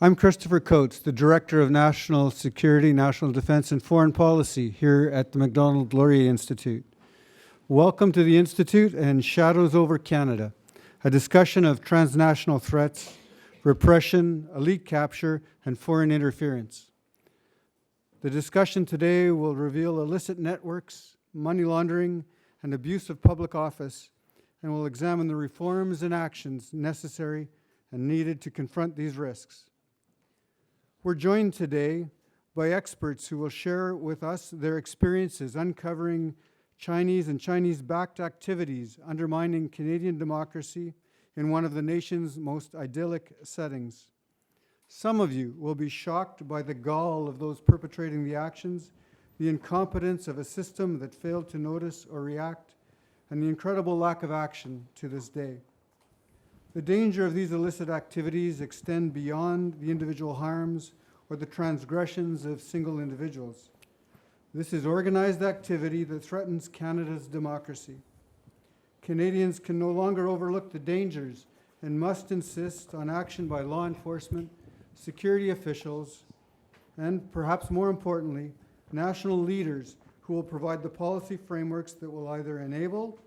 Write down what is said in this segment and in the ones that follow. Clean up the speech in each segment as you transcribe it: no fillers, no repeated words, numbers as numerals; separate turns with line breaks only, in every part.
I'm Christopher Coates, the Director of National Security, National Defense, and Foreign Policy here at the Macdonald Laurier Institute. Welcome to the Institute and Shadows Over Canada, a discussion of transnational threats, repression, elite capture, and foreign interference. The discussion today will reveal illicit networks, money laundering, and abuse of public office, and will examine the reforms and actions necessary and needed to confront these risks. We're joined today by experts who will share with us their experiences uncovering Chinese and Chinese-backed activities undermining Canadian democracy in one of the nation's most idyllic settings. Some of you will be shocked by the gall of those perpetrating the actions, the incompetence of a system that failed to notice or react, and the incredible lack of action to this day. The danger of these illicit activities extend beyond the individual harms or the transgressions of single individuals. This is organized activity that threatens Canada's democracy. Canadians can no longer overlook the dangers and must insist on action by law enforcement, security officials, and perhaps more importantly, national leaders who will provide the policy frameworks that will either enable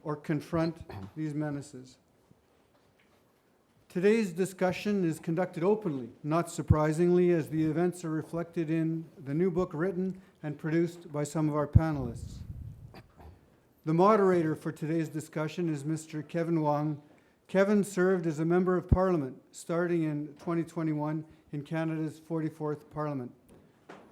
or confront these menaces. Today's discussion is conducted openly, not surprisingly, as the events are reflected in the new book written and produced by some of our panelists. The moderator for today's discussion is Mr. Kevin Vuong. Kevin served as a Member of Parliament starting in 2021 in Canada's 44th Parliament.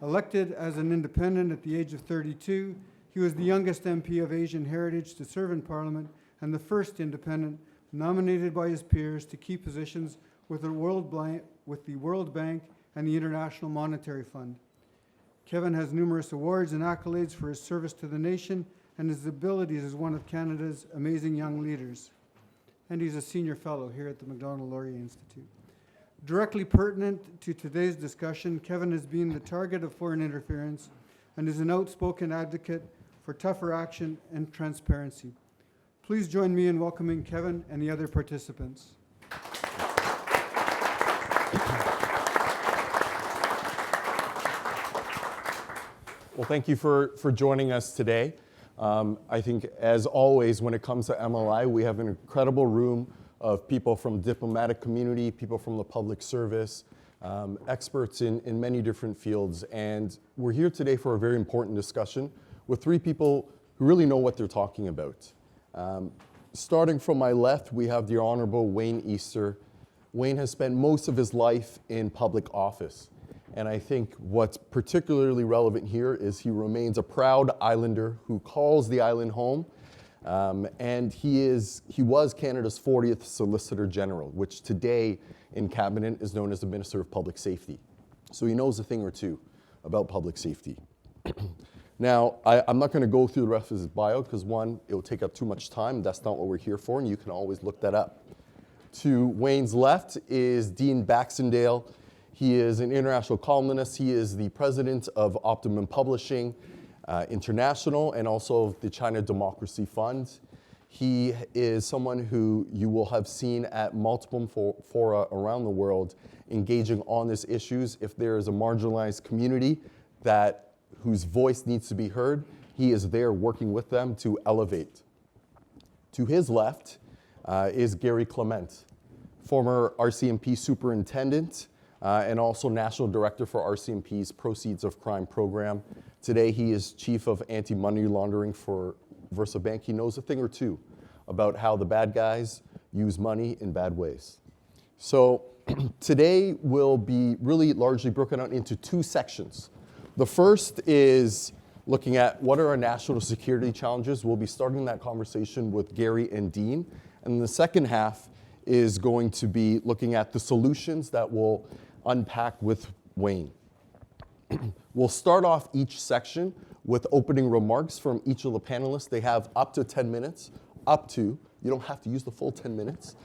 Elected as an independent at the age of 32, he was the youngest MP of Asian heritage to serve in Parliament and the first independent nominated by his peers to key positions with the World Bank and the International Monetary Fund. Kevin has numerous awards and accolades for his service to the nation and his abilities as one of Canada's amazing young leaders. And he's a senior fellow here at the Macdonald Laurier Institute. Directly pertinent to today's discussion, Kevin has been the target of foreign interference and is an outspoken advocate for tougher action and transparency. Please join me in welcoming Kevin and the other participants.
Well, thank you for joining us today. I think, as always, when it comes to MLI, we have an incredible room of people from the diplomatic community, people from the public service, experts in many different fields. And we're here today for a very important discussion with three people who really know what they're talking about. Starting from my left, we have the Honorable Wayne Easter. Wayne has spent most of his life in public office. And I think what's particularly relevant here is he remains a proud Islander who calls the island home. And he was Canada's 40th Solicitor General, which today in Cabinet is known as the Minister of Public Safety. So he knows a thing or two about public safety. Now, I'm not going to go through the rest of his bio because, one, it will take up too much time. That's not what we're here for, and you can always look that up. To Wayne's left is Dean Baxendale. He is an international columnist. He is the president of Optimum Publishing International and also the China Democracy Fund. He is someone who you will have seen at multiple fora around the world engaging on these issues. If there is a marginalized community whose voice needs to be heard, he is there working with them to elevate. To his left is Garry Clement, former RCMP superintendent and also national director for RCMP's Proceeds of Crime program. Today he is chief of anti-money laundering for VersaBank. He knows a thing or two about how the bad guys use money in bad ways. So today will be really largely broken out into two sections. The first is looking at what are our national security challenges. We'll be starting that conversation with Garry and Dean. And the second half is going to be looking at the solutions that we'll unpack with Wayne. We'll start off each section with opening remarks from each of the panelists. They have up to 10 minutes, you don't have to use the full 10 minutes.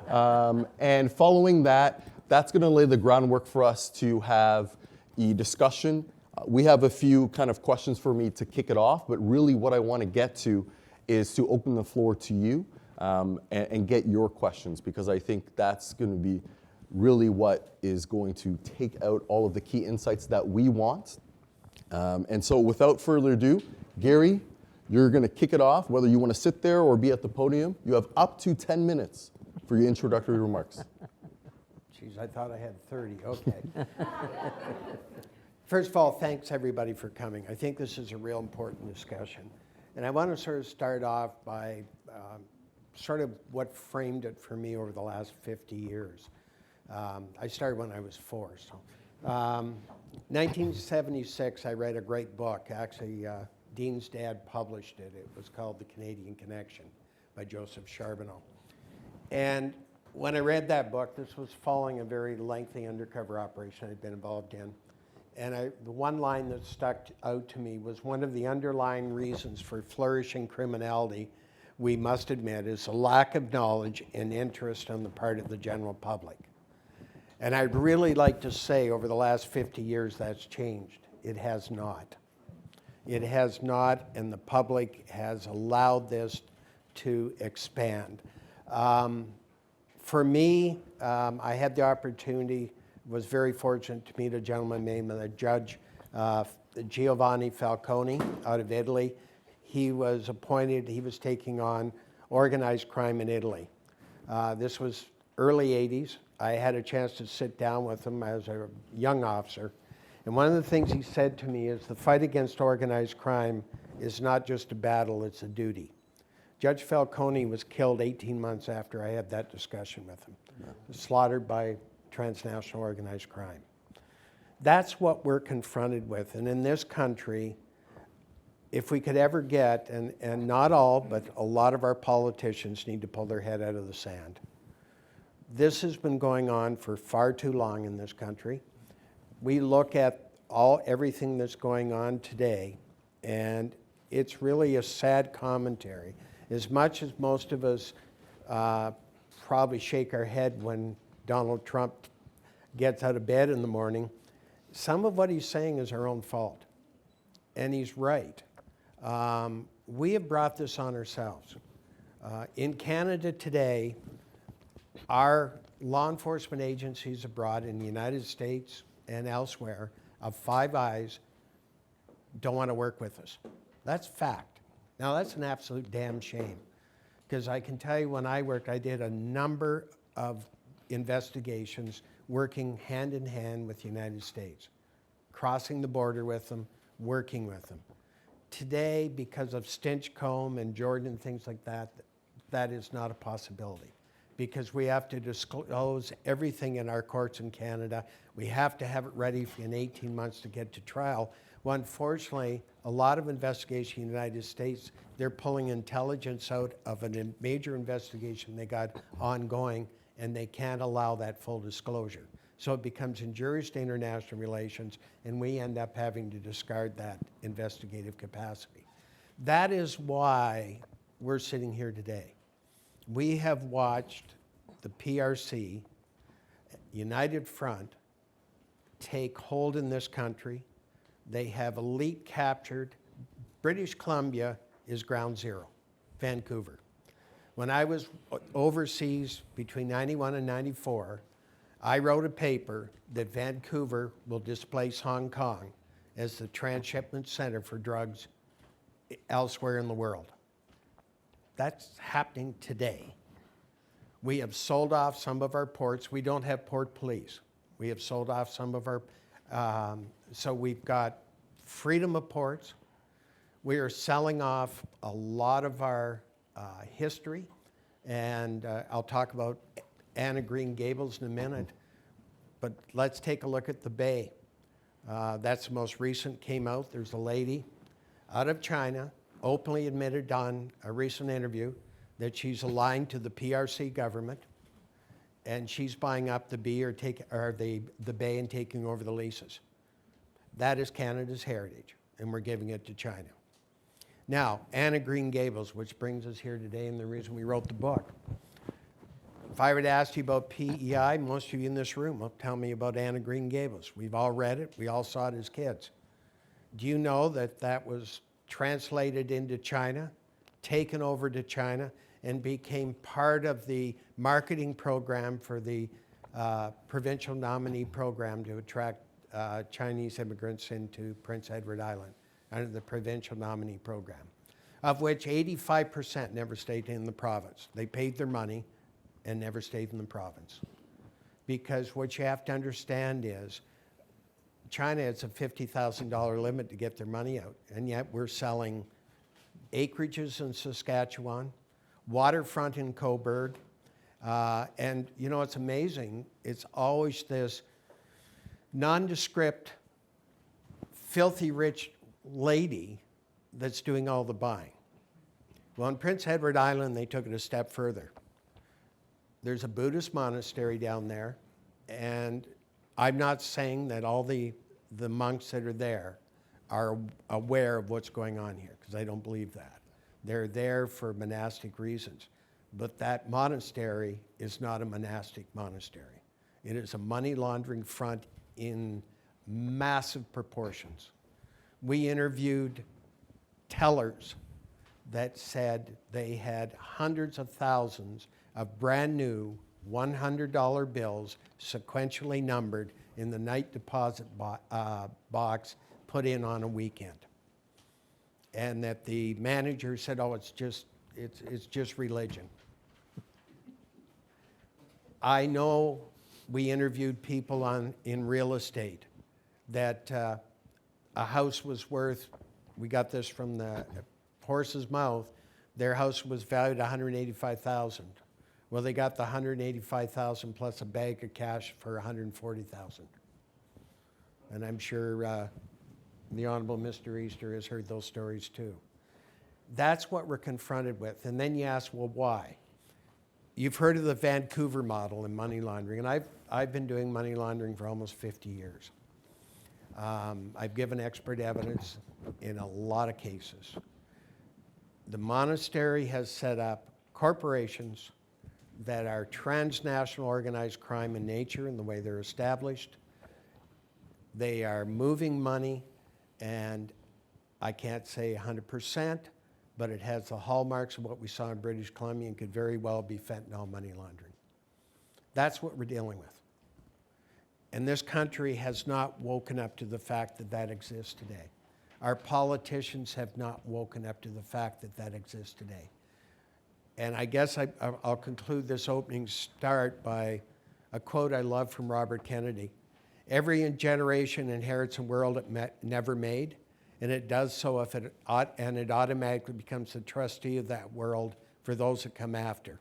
And following that, that's gonna lay the groundwork for us to have a discussion. We have a few kind of questions for me to kick it off, but really what I want to get to is to open the floor to you and get your questions, because I think that's going to be really what is going to take out all of the key insights that we want. And so without further ado, Garry, you're going to kick it off, whether you want to sit there or be at the podium. You have up to 10 minutes for your introductory remarks.
Geez, I thought I had 30. Okay. First of all, thanks everybody for coming. I think this is a real important discussion. And I want to sort of start off by sort of what framed it for me over the last 50 years. I started when I was 4. So, 1976, I read a great book. Actually, Dean's dad published it. It was called The Canadian Connection by Joseph Charbonneau. And when I read that book, this was following a very lengthy undercover operation I'd been involved in. And the one line that stuck out to me was one of the underlying reasons for flourishing criminality, we must admit, is a lack of knowledge and interest on the part of the general public. And I'd really like to say over the last 50 years that's changed. It has not. It has not, and the public has allowed this to expand. For me, I had the opportunity, was very fortunate to meet a gentleman named the Judge Giovanni Falcone out of Italy. He was appointed, he was taking on organized crime in Italy. This was early 80s. I had a chance to sit down with him as a young officer. And one of the things he said to me is the fight against organized crime is not just a battle, it's a duty. Judge Falcone was killed 18 months after I had that discussion with him. Slaughtered by transnational organized crime. That's what we're confronted with. And in this country, if we could ever get, and not all, but a lot of our politicians need to pull their head out of the sand. This has been going on for far too long in this country. We look at everything that's going on today, and it's really a sad commentary. As much as most of us probably shake our head when Donald Trump gets out of bed in the morning, some of what he's saying is our own fault. And he's right. We have brought this on ourselves. In Canada today, our law enforcement agencies abroad in the United States and elsewhere of Five Eyes don't want to work with us. That's fact. Now that's an absolute damn shame, because I can tell you when I worked, I did a number of investigations working hand in hand with the United States, crossing the border with them, working with them. Today, because of Stinchcombe and Jordan and things like that, that is not a possibility, because we have to disclose everything in our courts in Canada. We have to have it ready in 18 months to get to trial. Well, unfortunately, a lot of investigation in the United States, they're pulling intelligence out of a major investigation they got ongoing, and they can't allow that full disclosure. So it becomes injurious to international relations, and we end up having to discard that investigative capacity. That is why we're sitting here today. We have watched the PRC, United Front, take hold in this country. They have elite captured. British Columbia is ground zero, Vancouver. When I was overseas between 91 and 94, I wrote a paper that Vancouver will displace Hong Kong as the transshipment center for drugs elsewhere in the world. That's happening today. We have sold off some of our ports. We don't have port police. We have sold off some of our, so we've got freedom of ports. We are selling off a lot of our history, and I'll talk about Anna Green Gables in a minute, but let's take a look at the Bay. That's the most recent, came out. There's a lady out of China, openly admitted on a recent interview that she's aligned to the PRC government, and she's buying up the Bay and taking over the leases. That is Canada's heritage, and we're giving it to China. Now, Anna Green Gables, which brings us here today and the reason we wrote the book. If I were to ask you about PEI, most of you in this room will tell me about Anna Green Gables. We've all read it. We all saw it as kids. Do you know that that was translated into China, taken over to China, and became part of the marketing program for the provincial nominee program to attract Chinese immigrants into Prince Edward Island under the provincial nominee program, of which 85% never stayed in the province. They paid their money and never stayed in the province. Because what you have to understand is China has a $50,000 limit to get their money out, and yet we're selling acreages in Saskatchewan, waterfront in Cobourg, and you know, it's amazing. It's always this nondescript, filthy rich lady that's doing all the buying. Well, in Prince Edward Island, they took it a step further. There's a Buddhist monastery down there, and I'm not saying that all the monks that are there are aware of what's going on here, because I don't believe that. They're there for monastic reasons. But that monastery is not a monastic monastery. It is a money laundering front in massive proportions. We interviewed tellers that said they had hundreds of thousands of brand new $100 bills sequentially numbered in the night deposit box put in on a weekend. And that the manager said, oh, it's just religion. I know we interviewed people in real estate that a house was worth, we got this from the horse's mouth, their house was valued at $185,000. Well, they got the $185,000 plus a bag of cash for $140,000. And I'm sure the Honorable Mr. Easter has heard those stories too. That's what we're confronted with. And then you ask, well, why? You've heard of the Vancouver model in money laundering, and I've been doing money laundering for almost 50 years. I've given expert evidence in a lot of cases. The monastery has set up corporations that are transnational organized crime in nature in the way they're established. They are moving money, and I can't say 100%, but it has the hallmarks of what we saw in British Columbia and could very well be fentanyl money laundering. That's what we're dealing with. And this country has not woken up to the fact that that exists today. Our politicians have not woken up to the fact that that exists today. And I guess I'll conclude this opening start by a quote I love from Robert Kennedy. Every generation inherits a world it never made, and it does so it automatically becomes the trustee of that world for those that come after.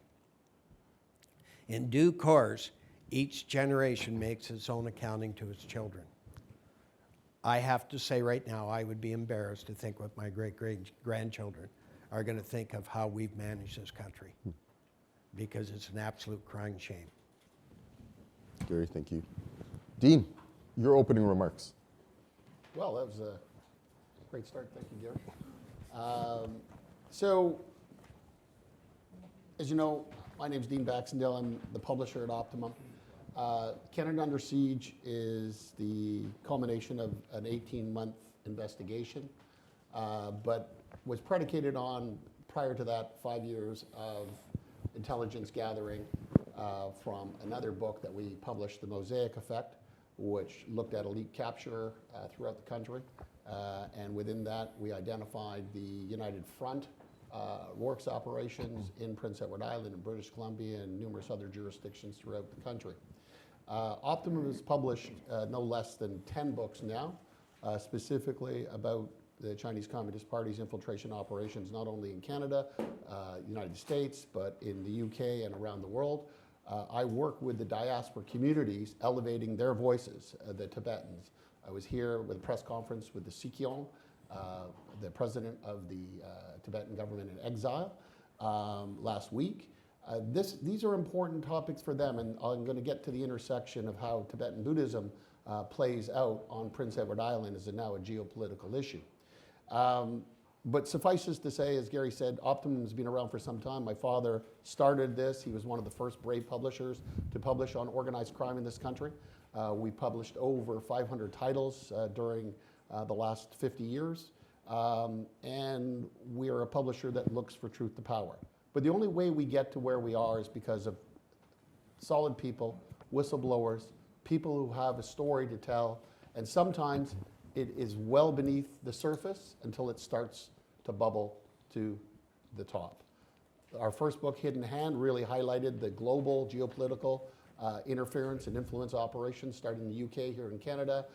In due course, each generation makes its own accounting to its children. I have to say right now, I would be embarrassed to think what my great-grandchildren are going to think of how we've managed this country, because it's an absolute crying shame.
Garry, thank you. Dean, your opening remarks.
Well, that was a great start. Thank you, Garry. So, as you know, my name's Dean Baxendale. I'm the publisher at Optimum. Canada Under Siege is the culmination of an 18-month investigation, but was predicated on, prior to that, 5 years of intelligence gathering from another book that we published, The Mosaic Effect, which looked at elite capture throughout the country. And within that, we identified the United Front works operations in Prince Edward Island and British Columbia and numerous other jurisdictions throughout the country. Optimum has published no less than 10 books now, specifically about the Chinese Communist Party's infiltration operations, not only in Canada, United States, but in the UK and around the world. I work with the diaspora communities, elevating their voices, the Tibetans. I was here with a press conference with the Vuong, the president of the Tibetan government in exile, last week. These are important topics for them, and I'm going to get to the intersection of how Tibetan Buddhism plays out on Prince Edward Island as now a geopolitical issue. But suffices to say, as Garry said, Optimum's been around for some time. My father started this. He was one of the first brave publishers to publish on organized crime in this country. We published over 500 titles during the last 50 years. And we are a publisher that looks for truth to power. But the only way we get to where we are is because of solid people whistleblowers, people who have a story to tell, and sometimes it is well beneath the surface until it starts to bubble to the top. Our first book, Hidden Hand, really highlighted the global geopolitical interference and influence operations starting in the UK, here in Canada,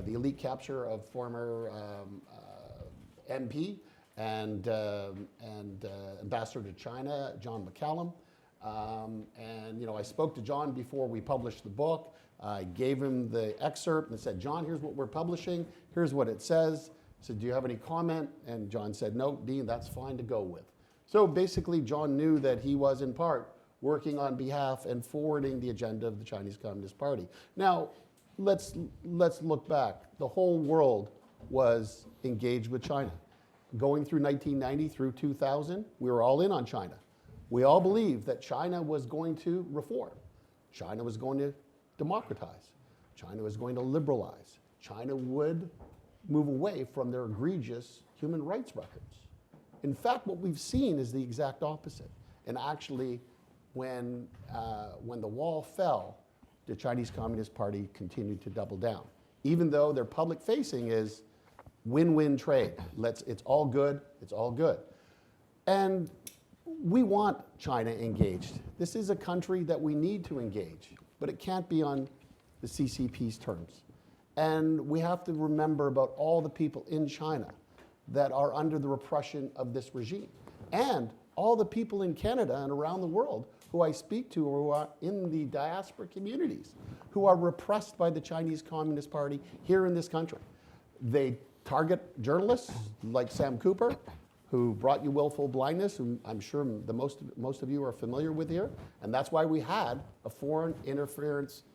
the elite capture of former MP and ambassador to China, John McCallum. And I spoke to John before we published the book. I gave him the excerpt and said, John, here's what we're publishing. Here's what it says. I said, do you have any comment? And John said, no, Dean, that's fine to go with. So basically, John knew that he was, in part, working on behalf and forwarding the agenda of the Chinese Communist Party. Now, let's look back. The whole world was engaged with China. Going through 1990 through 2000, we were all in on China. We all believed that China was going to reform. China was going to democratize. China was going to liberalize. China would move away from their egregious human rights records. In fact, what we've seen is the exact opposite. And actually, when the wall fell, the Chinese Communist Party continued to double down. Even though their public facing is win-win trade. It's all good, it's all good. And we want China engaged. This is a country that we need to engage, but it can't be on the CCP's terms. And we have to remember about all the people in China that are under the repression of this regime. And all the people in Canada and around the world who I speak to, who are in the diaspora communities, who are repressed by the Chinese Communist Party here in this country. They target journalists like Sam Cooper, who brought you willful blindness, who I'm sure most of you are familiar with here. And that's why we had a Foreign Interference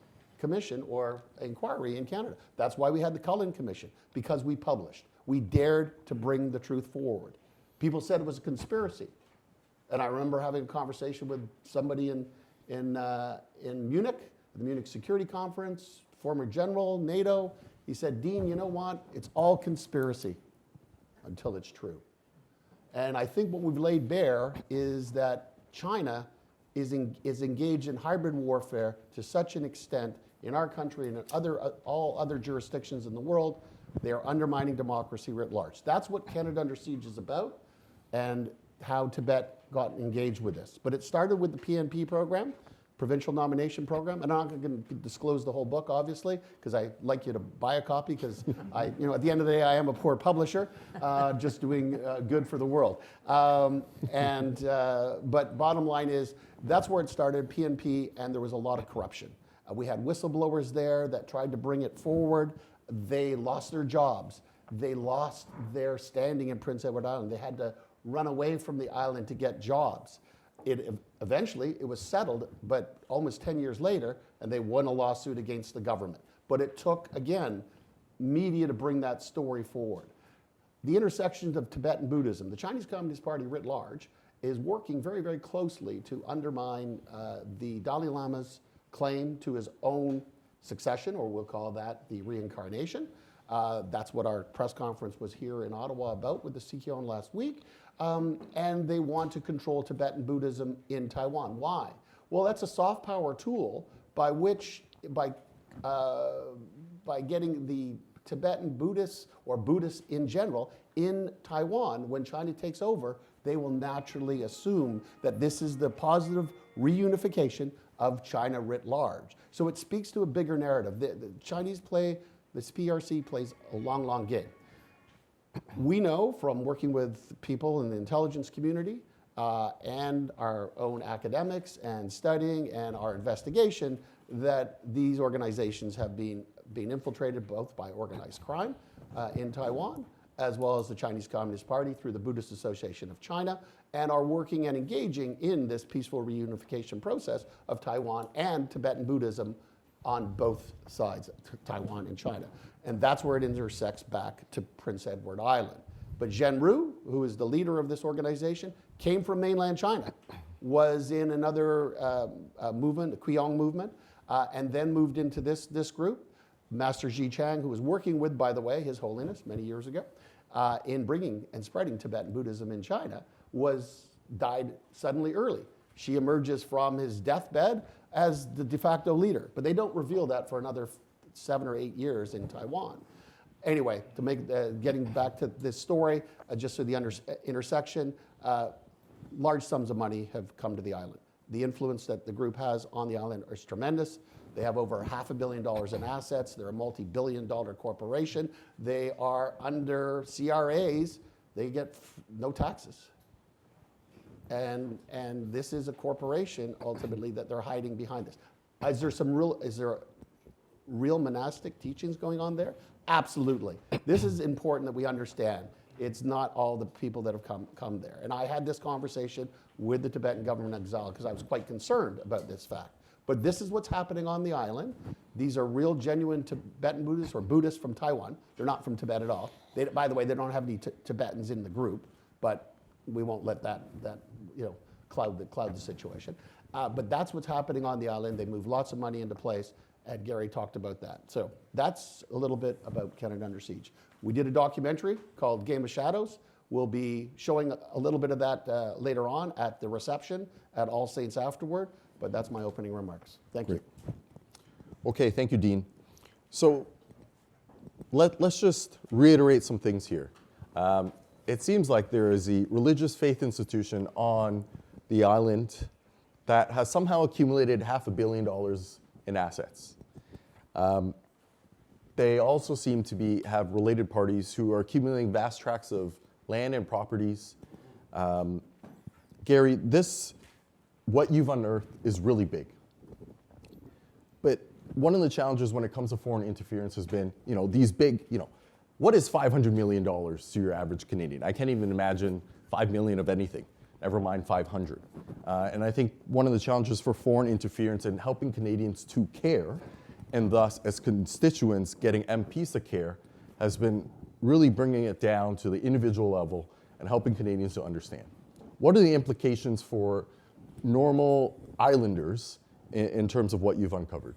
Commission or inquiry in Canada. That's why we had the Cullen Commission, because we published. We dared to bring the truth forward. People said it was a conspiracy. And I remember having a conversation with somebody in Munich, at the Munich Security Conference, former general, NATO. He said, Dean, you know what? It's all conspiracy until it's true. And I think what we've laid bare is that China is engaged in hybrid warfare to such an extent in our country and in all other jurisdictions in the world. They are undermining democracy writ large. That's what Canada Under Siege is about, and how Tibet got engaged with this. But it started with the PNP program, Provincial Nomination Program. And I'm not going to disclose the whole book, obviously, because I'd like you to buy a copy, because at the end of the day, I am a poor publisher, just doing good for the world. But bottom line is, that's where it started, PNP, and there was a lot of corruption. We had whistleblowers there that tried to bring it forward. They lost their jobs. They lost their standing in Prince Edward Island. They had to run away from the island to get jobs. Eventually, it was settled, but almost 10 years later, and they won a lawsuit against the government. But it took, again, media to bring that story forward. The intersections of Tibetan Buddhism, the Chinese Communist Party writ large, is working very, very closely to undermine the Dalai Lama's claim to his own succession, or we'll call that the reincarnation. That's what our press conference was here in Ottawa about with the CKON last week. And they want to control Tibetan Buddhism in Taiwan. Why? Well, that's a soft power tool by getting the Tibetan Buddhists, or Buddhists in general, in Taiwan. When China takes over, they will naturally assume that this is the positive reunification of China writ large. So it speaks to a bigger narrative. The Chinese play, this PRC plays a long, long game. We know from working with people in the intelligence community and our own academics and studying and our investigation that these organizations have been infiltrated both by organized crime in Taiwan, as well as the Chinese Communist Party through the Buddhist Association of China, and are working and engaging in this peaceful reunification process of Taiwan and Tibetan Buddhism on both sides, Taiwan and China. And that's where it intersects back to Prince Edward Island. But Zhenru, who is the leader of this organization, came from mainland China, was in another movement, the Vuong movement, and then moved into this group. Master Xi Chang, who was working with, by the way, His Holiness many years ago, in bringing and spreading Tibetan Buddhism in China, died suddenly early. She emerges from his deathbed as the de facto leader. But they don't reveal that for another 7 or 8 years in Taiwan. Anyway, to make getting back to this story, just so the intersection, large sums of money have come to the island. The influence that the group has on the island is tremendous. They have over $500 million in assets. They're a multi-billion-dollar corporation. They are under CRAs. They get no taxes. And this is a corporation, ultimately, that they're hiding behind this. Is there real monastic teachings going on there? Absolutely. This is important that we understand. It's not all the people that have come there. And I had this conversation with the Tibetan government exile because I was quite concerned about this fact. But this is what's happening on the island. These are real, genuine Tibetan Buddhists or Buddhists from Taiwan. They're not from Tibet at all. By the way, they don't have any Tibetans in the group, but we won't let that cloud the situation. But that's what's happening on the island. They move lots of money into place, and Garry talked about that. So that's a little bit about Canada Under Siege. We did a documentary called Game of Shadows. We'll be showing a little bit of that later on at the reception at All Saints afterward. But that's my opening remarks. Thank you.
Okay, thank you, Dean. So let's just reiterate some things here. It seems like there is a religious faith institution on the island that has somehow accumulated $500 million in assets. They also seem to have related parties who are accumulating vast tracts of land and properties. Garry, what you've unearthed is really big. But one of the challenges when it comes to foreign interference has been, these big, what is $500 million to your average Canadian? I can't even imagine 5 million of anything, never mind 500. And I think one of the challenges for foreign interference and helping Canadians to care, and thus as constituents getting MPs to care, has been really bringing it down to the individual level and helping Canadians to understand. What are the implications for normal islanders in terms of what you've uncovered?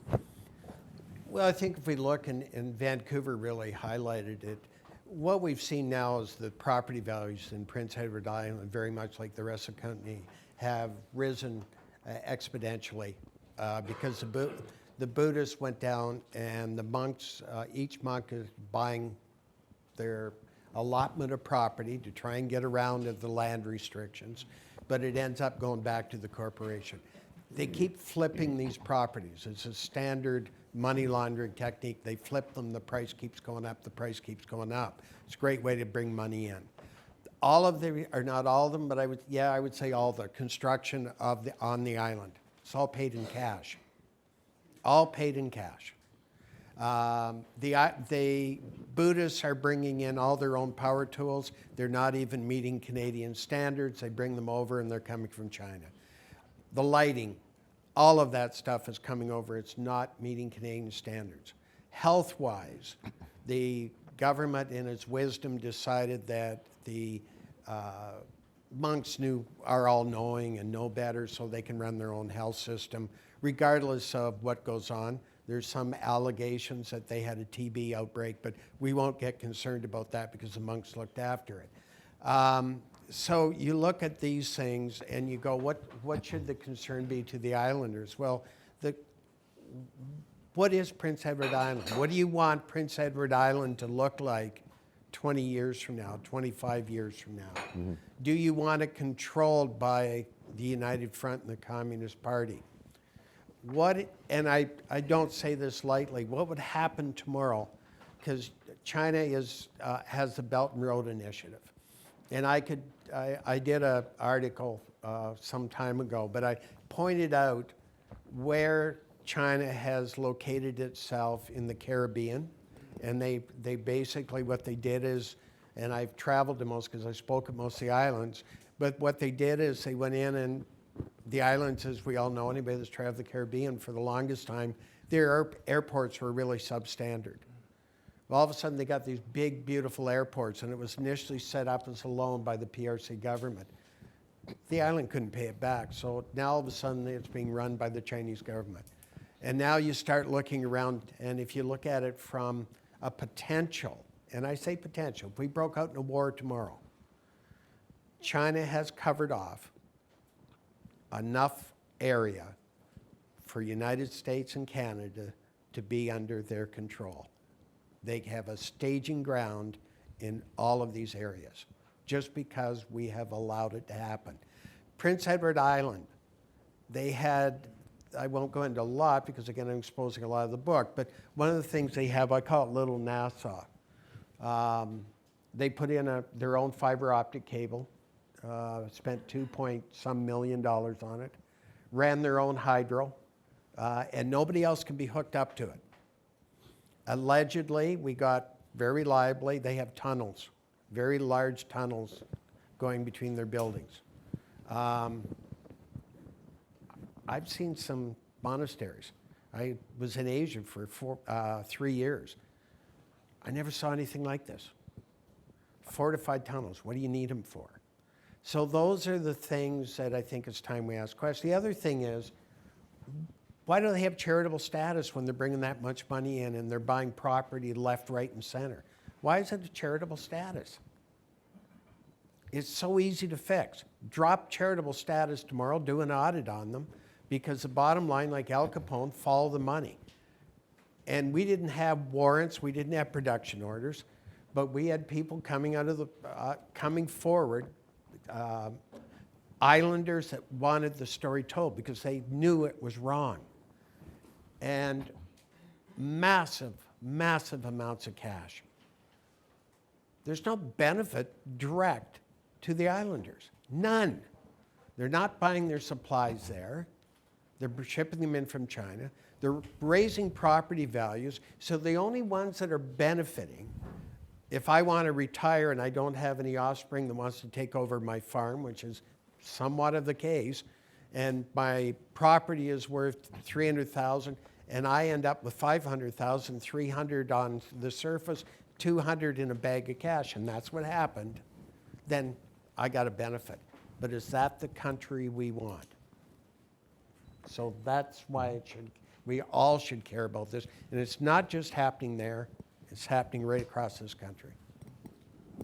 Well, I think if we look, and Vancouver really highlighted it, what we've seen now is that property values in Prince Edward Island, very much like the rest of the country, have risen exponentially because the Buddhists went down and the monks, each monk is buying their allotment of property to try and get around the land restrictions, but it ends up going back to the corporation. They keep flipping these properties. It's a standard money laundering technique. They flip them, the price keeps going up, the price keeps going up. It's a great way to bring money in. All of them, or not all of them, but I would say all the construction on the island. It's all paid in cash. All paid in cash. The Buddhists are bringing in all their own power tools. They're not even meeting Canadian standards. They bring them over and they're coming from China. The lighting, all of that stuff is coming over. It's not meeting Canadian standards. Health-wise, the government in its wisdom decided that the monks are all knowing and know better, so they can run their own health system regardless of what goes on. There's some allegations that they had a TB outbreak, but we won't get concerned about that because the monks looked after it. So you look at these things and you go, what should the concern be to the islanders? Well, what is Prince Edward Island? What do you want Prince Edward Island to look like 20 years from now, 25 years from now? Mm-hmm. Do you want it controlled by the United Front and the Communist Party? And I don't say this lightly, what would happen tomorrow? Because China has the Belt and Road Initiative. And I did an article some time ago, but I pointed out where China has located itself in the Caribbean. And they basically, what they did is, and I've traveled to most because I spoke at most of the islands, but what they did is they went in and the islands, as we all know, anybody that's traveled the Caribbean for the longest time, their airports were really substandard. All of a sudden, they got these big, beautiful airports, and it was initially set up as a loan by the PRC government. The island couldn't pay it back, so now all of a sudden, it's being run by the Chinese government. And now you start looking around, and if you look at it from a potential, and I say potential, if we broke out in a war tomorrow, China has covered off enough area for United States and Canada to be under their control. They have a staging ground in all of these areas, just because we have allowed it to happen. Prince Edward Island, they had, I won't go into a lot because again I'm exposing a lot of the book, but one of the things they have, I call it Little Nassau. They put in their own fiber optic cable, spent $2 million on it, ran their own hydro, and nobody else can be hooked up to it. Allegedly, we got very reliably, they have tunnels, very large tunnels going between their buildings. I've seen some monasteries. I was in Asia for 3 years. I never saw anything like this. Fortified tunnels, what do you need them for? So those are the things that I think it's time we ask questions. The other thing is, why do they have charitable status when they're bringing that much money in and they're buying property left, right, and center? Why is it a charitable status? It's so easy to fix. Drop charitable status tomorrow, do an audit on them, because the bottom line, like Al Capone, follow the money. And we didn't have warrants, we didn't have production orders, but we had people coming out of the, coming forward, islanders that wanted the story told because they knew it was wrong. And massive, massive amounts of cash. There's no benefit direct to the islanders, none. They're not buying their supplies there. They're shipping them in from China. They're raising property values. So the only ones that are benefiting, if I want to retire and I don't have any offspring that wants to take over my farm, which is somewhat of the case, and my property is worth $300,000, and I end up with 500,000, 300 on the surface, 200 in a bag of cash, and that's what happened, then I got a benefit. But is that the country we want? So that's why we all should care about this. And it's not just happening there, it's happening right across this country.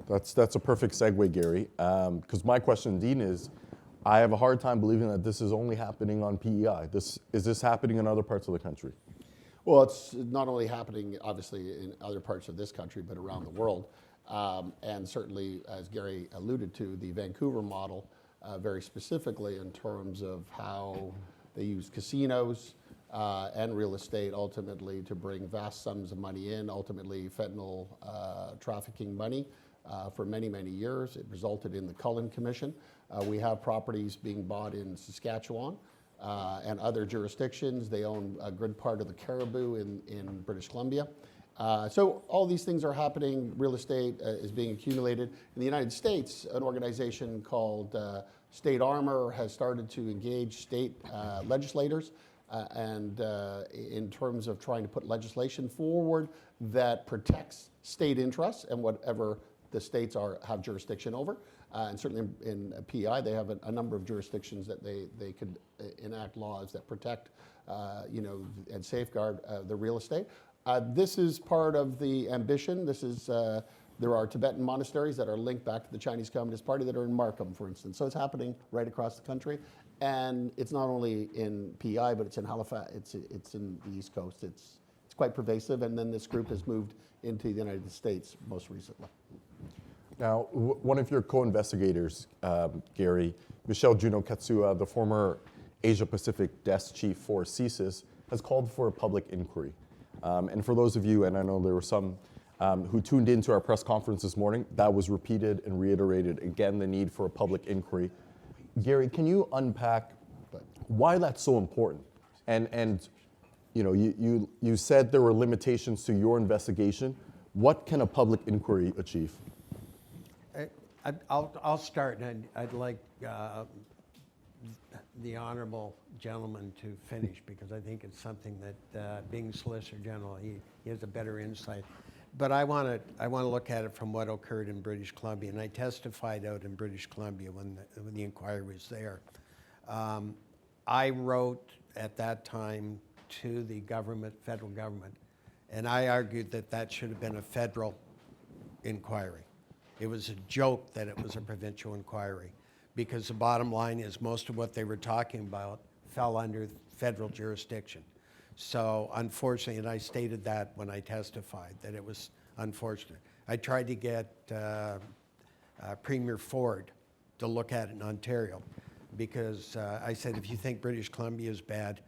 That's a perfect segue, Gary, because my question, Dean, is I have a hard time believing that this is only happening on PEI. Is this happening in other parts of the country?
Well, it's not only happening, obviously, in other parts of this country, but around the world. And certainly, as Gary alluded to, the Vancouver model, very specifically in terms of how they use casinos and real estate ultimately to bring vast sums of money in, ultimately fentanyl trafficking money for many, many years. It resulted in the Cullen Commission. We have properties being bought in Saskatchewan and other jurisdictions. They own a good part of the Caribou in British Columbia. So all these things are happening. Real estate is being accumulated. In the United States, an organization called State Armor has started to engage state legislators and in terms of trying to put legislation forward that protects state interests and whatever the states have jurisdiction over. And certainly in PEI, they have a number of jurisdictions that they could enact laws that protect, and safeguard the real estate. This is part of the ambition. This is, there are Tibetan monasteries that are linked back to the Chinese Communist Party that are in Markham, for instance. So it's happening right across the country. And it's not only in PEI, but it's in Halifax, it's in the East Coast. It's quite pervasive. And then this group has moved into the United States most recently.
Now, one of your co-investigators, Gary, Michelle Juno Katsua, the former Asia-Pacific desk chief for CSIS, has called for a public inquiry. And for those of you, and I know there were some who tuned into our press conference this morning, that was repeated and reiterated again, the need for a public inquiry. Gary, can you unpack why that's so important? And you said there were limitations to your investigation. What can a public inquiry achieve?
I'll start, and I'd like the honorable gentleman to finish, because I think it's something that, being Solicitor General, he has a better insight. But I want to look at it from what occurred in British Columbia, and I testified out in British Columbia when the inquiry was there. I wrote at that time to the government, federal government, and I argued that should have been a federal inquiry. It was a joke that it was a provincial inquiry, because the bottom line is most of what they were talking about fell under federal jurisdiction. So unfortunately, and I stated that when I testified, that it was unfortunate. I tried to get Premier Ford to look at it in Ontario because I said, if you think British Columbia is bad,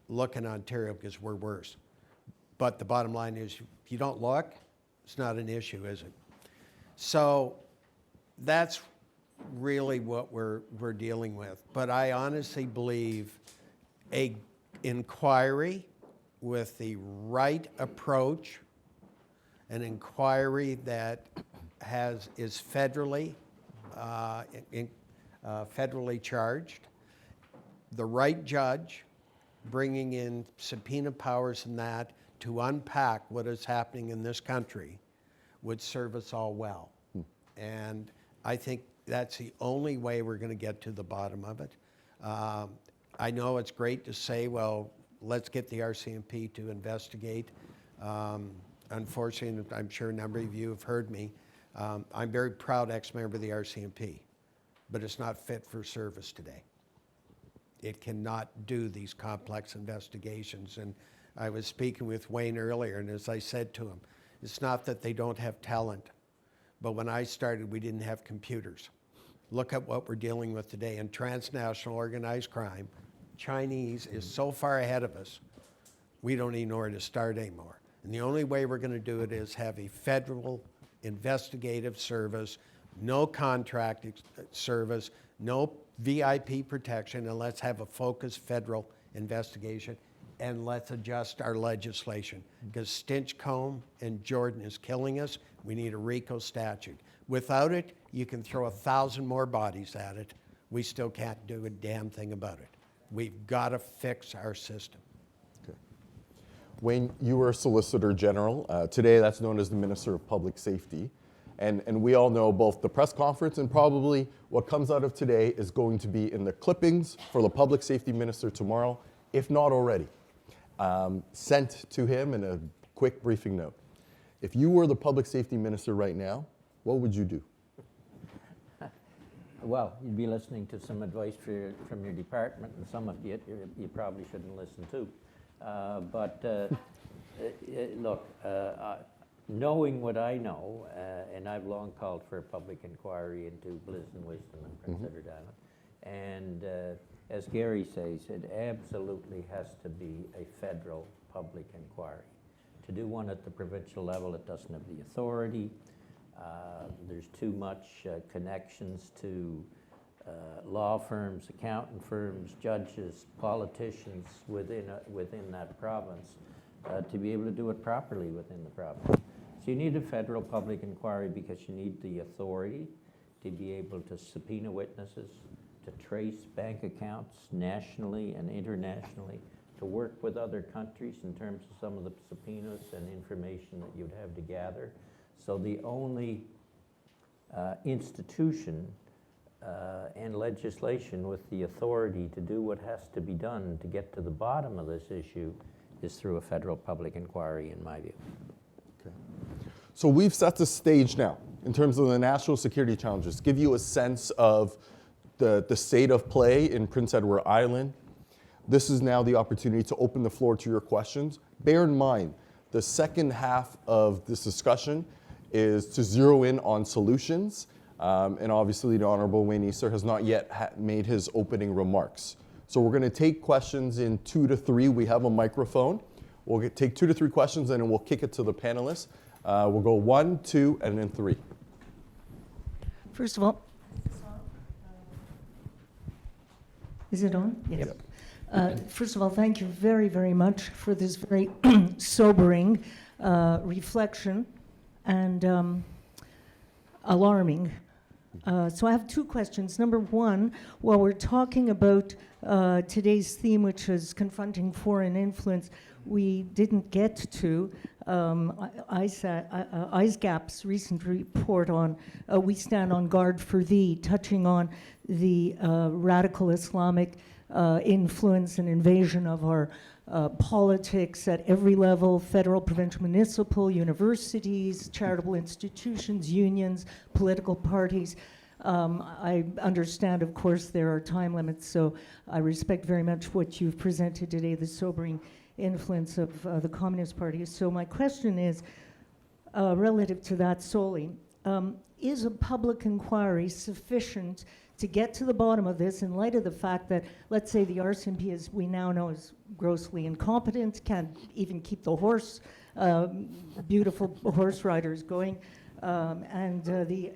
look in Ontario because we're worse. But the bottom line is, if you don't look, it's not an issue, is it? So that's really what we're dealing with. But I honestly believe a inquiry with the right approach, an inquiry that is federally federally charged, the right judge bringing in subpoena powers and that to unpack what is happening in this country would serve us all well. And I think that's the only way we're going to get to the bottom of it. I know it's great to say, well, let's get the RCMP to investigate. Unfortunately, I'm sure a number of you have heard me, I'm a very proud ex-member of the RCMP, but it's not fit for service today. It cannot do these complex investigations. And I was speaking with Wayne earlier, and as I said to him, it's not that they don't have talent, but when I started, we didn't have computers. Look at what we're dealing with today in transnational organized crime. Chinese is so far ahead of us, we don't even know where to start anymore. And the only way we're going to do it is have a federal investigative service, no contract service, no VIP protection, and let's have a focused federal investigation, and let's adjust our legislation. Because Stinchcombe and Jordan is killing us. We need a RICO statute. Without it, you can throw 1,000 more bodies at it. We still can't do a damn thing about it. We've got to fix our system.
Okay. Wayne, you were Solicitor General. Today, that's known as the Minister of Public Safety. And we all know both the press conference and probably what comes out of today is going to be in the clippings for the Public Safety Minister tomorrow, if not already. Sent to him in a quick briefing note. If you were the Public Safety Minister right now, what would you do?
Well, you'd be listening to some advice from your department, and some of it you probably shouldn't listen to. Look, knowing what I know, and I've long called for a public inquiry into Bliss and Wisdom and Prince Edward Island, and as Garry says, it absolutely has to be a federal public inquiry. To do one at the provincial level, it doesn't have the authority. There's too much connections to law firms, accountant firms, judges, politicians within that province to be able to do it properly within the province. So you need a federal public inquiry because you need the authority to be able to subpoena witnesses, to trace bank accounts nationally and internationally, to work with other countries in terms of some of the subpoenas and information that you'd have to gather. So the only institution and legislation with the authority to do what has to be done to get to the bottom of this issue is through a federal public inquiry, in my view.
Okay. So we've set the stage now in terms of the national security challenges, give you a sense of the state of play in Prince Edward Island. This is now the opportunity to open the floor to your questions. Bear in mind, the second half of this discussion is to zero in on solutions. And obviously, the Honorable Wayne Easter has not yet made his opening remarks. So we're going to take questions in 2 to 3. We have a microphone. We'll take 2 to 3 questions, and then we'll kick it to the panelists. We'll go 1, 2, and then 3.
First of all, is it on? Yes.
Yep.
First of all, thank you very, very much for this very sobering reflection and alarming. So I have 2 questions. Number 1, while we're talking about today's theme, which is confronting foreign influence, we didn't get to ISGAP's recent report on We Stand on Guard for Thee, touching on the radical Islamic influence and invasion of our politics at every level, federal, provincial, municipal, universities, charitable institutions, unions, political parties. I understand, of course, there are time limits, so I respect very much what you've presented today, the sobering influence of the Communist Party. So my question is, relative to that solely, is a public inquiry sufficient to get to the bottom of this in light of the fact that, let's say, the RCMP, as we now know, is grossly incompetent, can't even keep the beautiful horse riders going, and the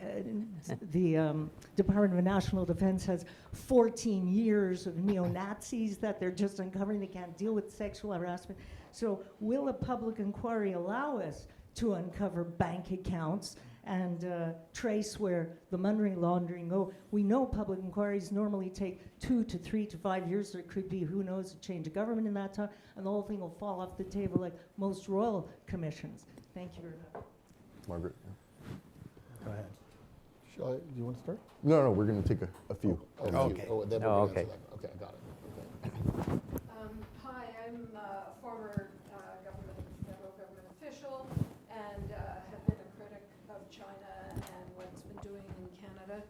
Department of National Defense has 14 years of neo-Nazis that they're just uncovering. They can't deal with sexual harassment. So will a public inquiry allow us to uncover bank accounts and trace where the money laundering go? We know public inquiries normally take 2 to 3 to 5 years. There could be, who knows, a change of government in that time, and the whole thing will fall off the table like most royal commissions. Thank you very much.
Margaret?
Go ahead. Do you want to start?
No, we're going to take a few.
Okay.
Then
Oh,
we'll
okay.
answer that. Okay, I got it. Okay.
Hi, I'm a former federal government official and have been a critic of China and what it's been doing in Canada.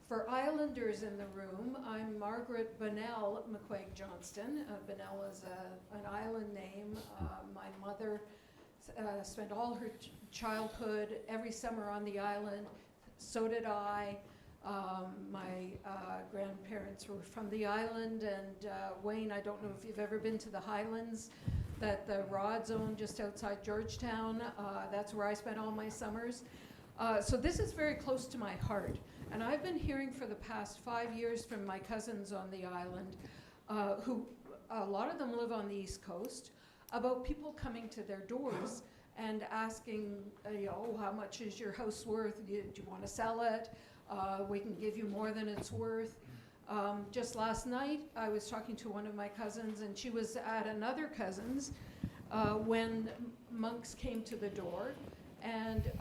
For Islanders in the room, I'm Margaret Bunnell McQuaig-Johnston. Bunnell is an island name. My mother spent all her childhood every summer on the island. So did I. My grandparents were from the island, and Wayne, I don't know if you've ever been to the Highlands, that the Rod Zone just outside Georgetown, that's where I spent all my summers. So this is very close to my heart, and I've been hearing for the past 5 years from my cousins on the island, who a lot of them live on the East Coast, about people coming to their doors and asking, how much is your house worth? Do you want to sell it? We can give you more than it's worth. Just last night, I was talking to one of my cousins, and she was at another cousin's when monks came to the door, and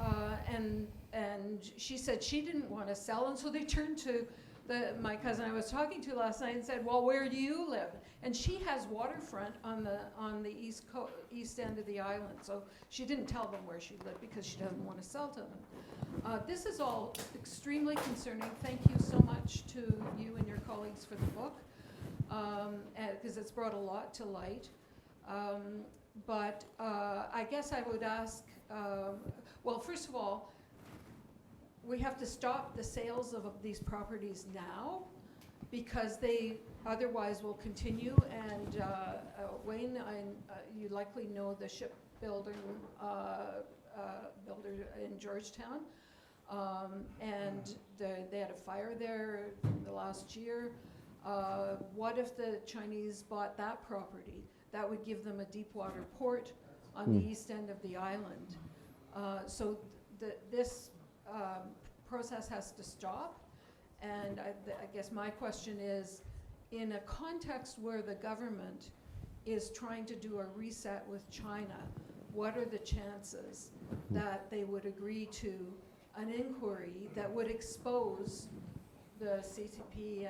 she said she didn't want to sell, and so they turned to my cousin I was talking to last night and said, well, where do you live? And she has waterfront on the east end of the island, so she didn't tell them where she lived because she doesn't want to sell to them. This is all extremely concerning. Thank you so much to you and your colleagues for the book, because it's brought a lot to light. But I guess I would ask, well, first of all, we have to stop the sales of these properties now, because they otherwise will continue. And Wayne, you likely know the shipbuilder builder in Georgetown, and they had a fire there the last year. What if the Chinese bought that property? That would give them a deep water port on the east end of the island. So this process has to stop. And I guess my question is, in a context where the government is trying to do a reset with China, what are the chances that they would agree to an inquiry that would expose the CCP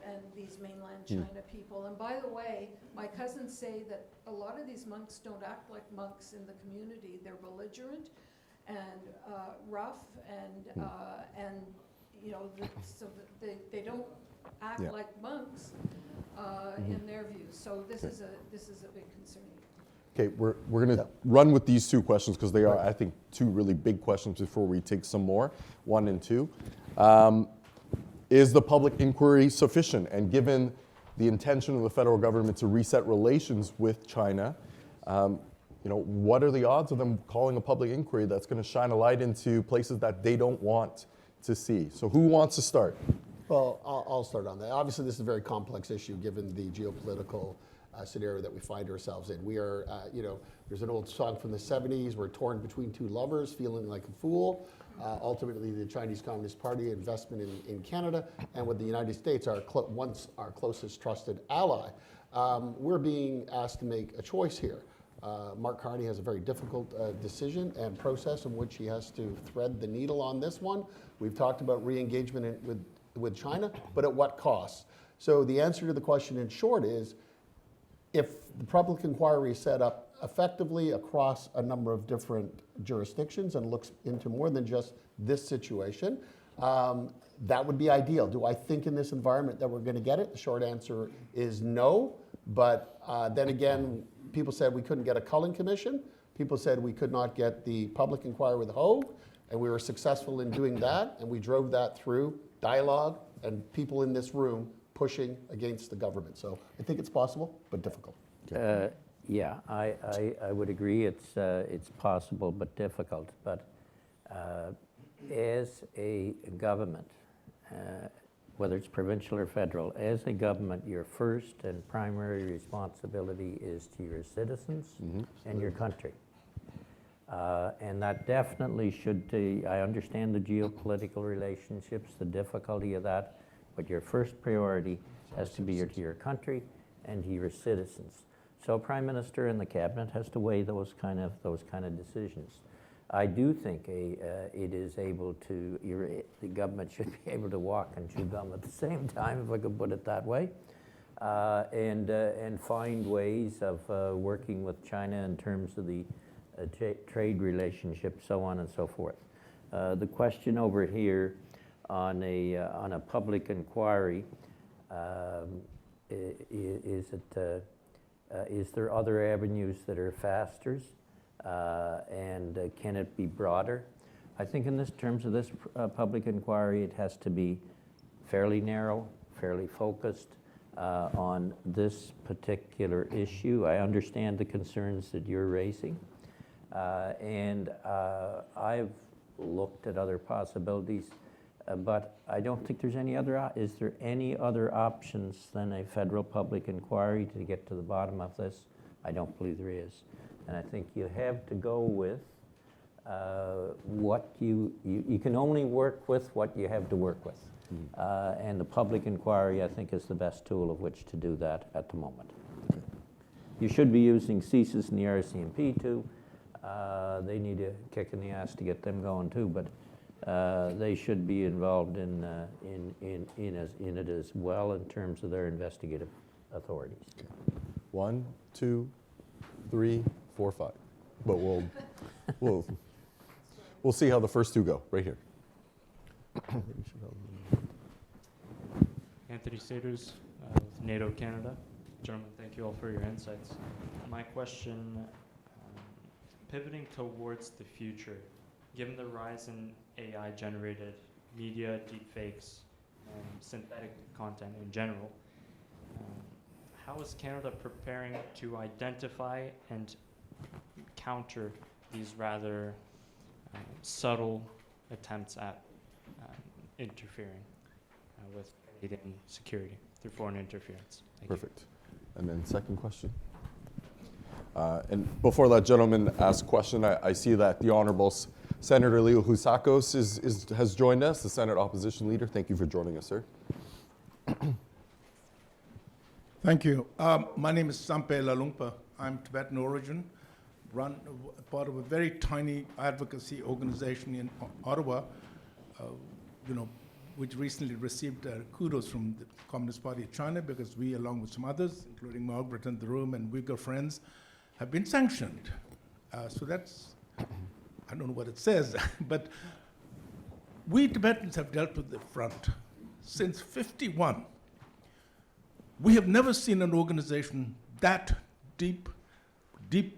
and these mainland China people? And by the way, my cousins say that a lot of these monks don't act like monks in the community. They're belligerent and rough and so that they don't act like monks in their views. So this is a big concern.
Okay, we're going to run with these two questions because they are, I think, two really big questions before we take some more, 1 and 2. Is the public inquiry sufficient? And given the intention of the federal government to reset relations with China, what are the odds of them calling a public inquiry that's going to shine a light into places that they don't want to see? So who wants to start?
Well, I'll start on that. Obviously, this is a very complex issue given the geopolitical scenario that we find ourselves in. We are, there's an old song from the 70s, we're torn between two lovers, feeling like a fool. Ultimately, the Chinese Communist Party, investment in Canada, and with the United States, once our closest trusted ally. We're being asked to make a choice here. Mark Carney has a very difficult decision and process in which he has to thread the needle on this one. We've talked about re-engagement with China, but at what cost? So the answer to the question in short is, if the public inquiry is set up effectively across a number of different jurisdictions and looks into more than just this situation, That would be ideal. Do I think in this environment that we're going to get it? The short answer is no. But then again, people said we couldn't get a culling commission. People said we could not get the public inquiry with Hogue, and we were successful in doing that, and we drove that through dialogue and people in this room pushing against the government. So I think it's possible, but difficult.
Yeah, I would agree. It's possible but difficult. But as a government, whether it's provincial or federal, as a government, your first and primary responsibility is to your citizens and your country. And that definitely should, I understand the geopolitical relationships, the difficulty of that, but your first priority has to be to your country and to your citizens. So Prime Minister and the Cabinet has to weigh those kind of decisions. I do think it is able to, the government should be able to walk and chew gum at the same time, if I could put it that way, and find ways of working with China in terms of the trade relationship, so on and so forth. The question over here on a public inquiry, is there other avenues that are faster, and can it be broader? I think in terms of this public inquiry, it has to be fairly narrow, fairly focused on this particular issue. I understand the concerns that you're raising, and I've looked at other possibilities, but I don't think there's any other. Is there any other options than a federal public inquiry to get to the bottom of this? I don't believe there is. And I think you have to go with what you can only work with what you have to work with. And the public inquiry, I think, is the best tool of which to do that at the moment. You should be using CSIS and the RCMP too. They need a kick in the ass to get them going too, but they should be involved in it as well in terms of their investigative authorities.
Okay. 1, 2, 3, 4, 5. But we'll see how the first two go right here.
Anthony Saders with NATO Canada. Gentlemen, thank you all for your insights. My question, pivoting towards the future, given the rise in AI-generated media, deepfakes, and synthetic content in general, how is Canada preparing to identify and counter these rather subtle attempts at interfering with Canadian security through foreign interference? Thank you.
Perfect. And then second question. And before that gentleman asks question, I see that the Honourable Senator Leo Housakos has joined us, the Senate Opposition Leader. Thank you for joining us, sir.
Thank you. My name is Sampe Lalungpa. I'm Tibetan origin, run part of a very tiny advocacy organization in Ottawa, which recently received kudos from the Communist Party of China because we, along with some others, including Margaret in the room and Uyghur friends, have been sanctioned. So that's, I don't know what it says, but we Tibetans have dealt with the front since '51. We have never seen an organization that deep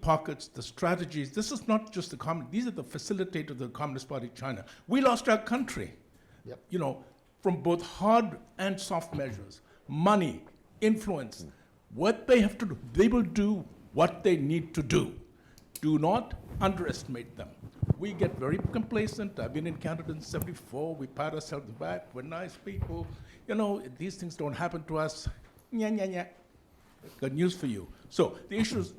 pockets, the strategies. This is not just the communist, these are the facilitators of the Communist Party of China. We lost our country, from both hard and soft measures, money, influence. What they have to do, they will do what they need to do. Do not underestimate them. We get very complacent. I've been in Canada in '74. We pat ourselves back. We're nice people. These things don't happen to us. Nya. Good news for you. So the issue is,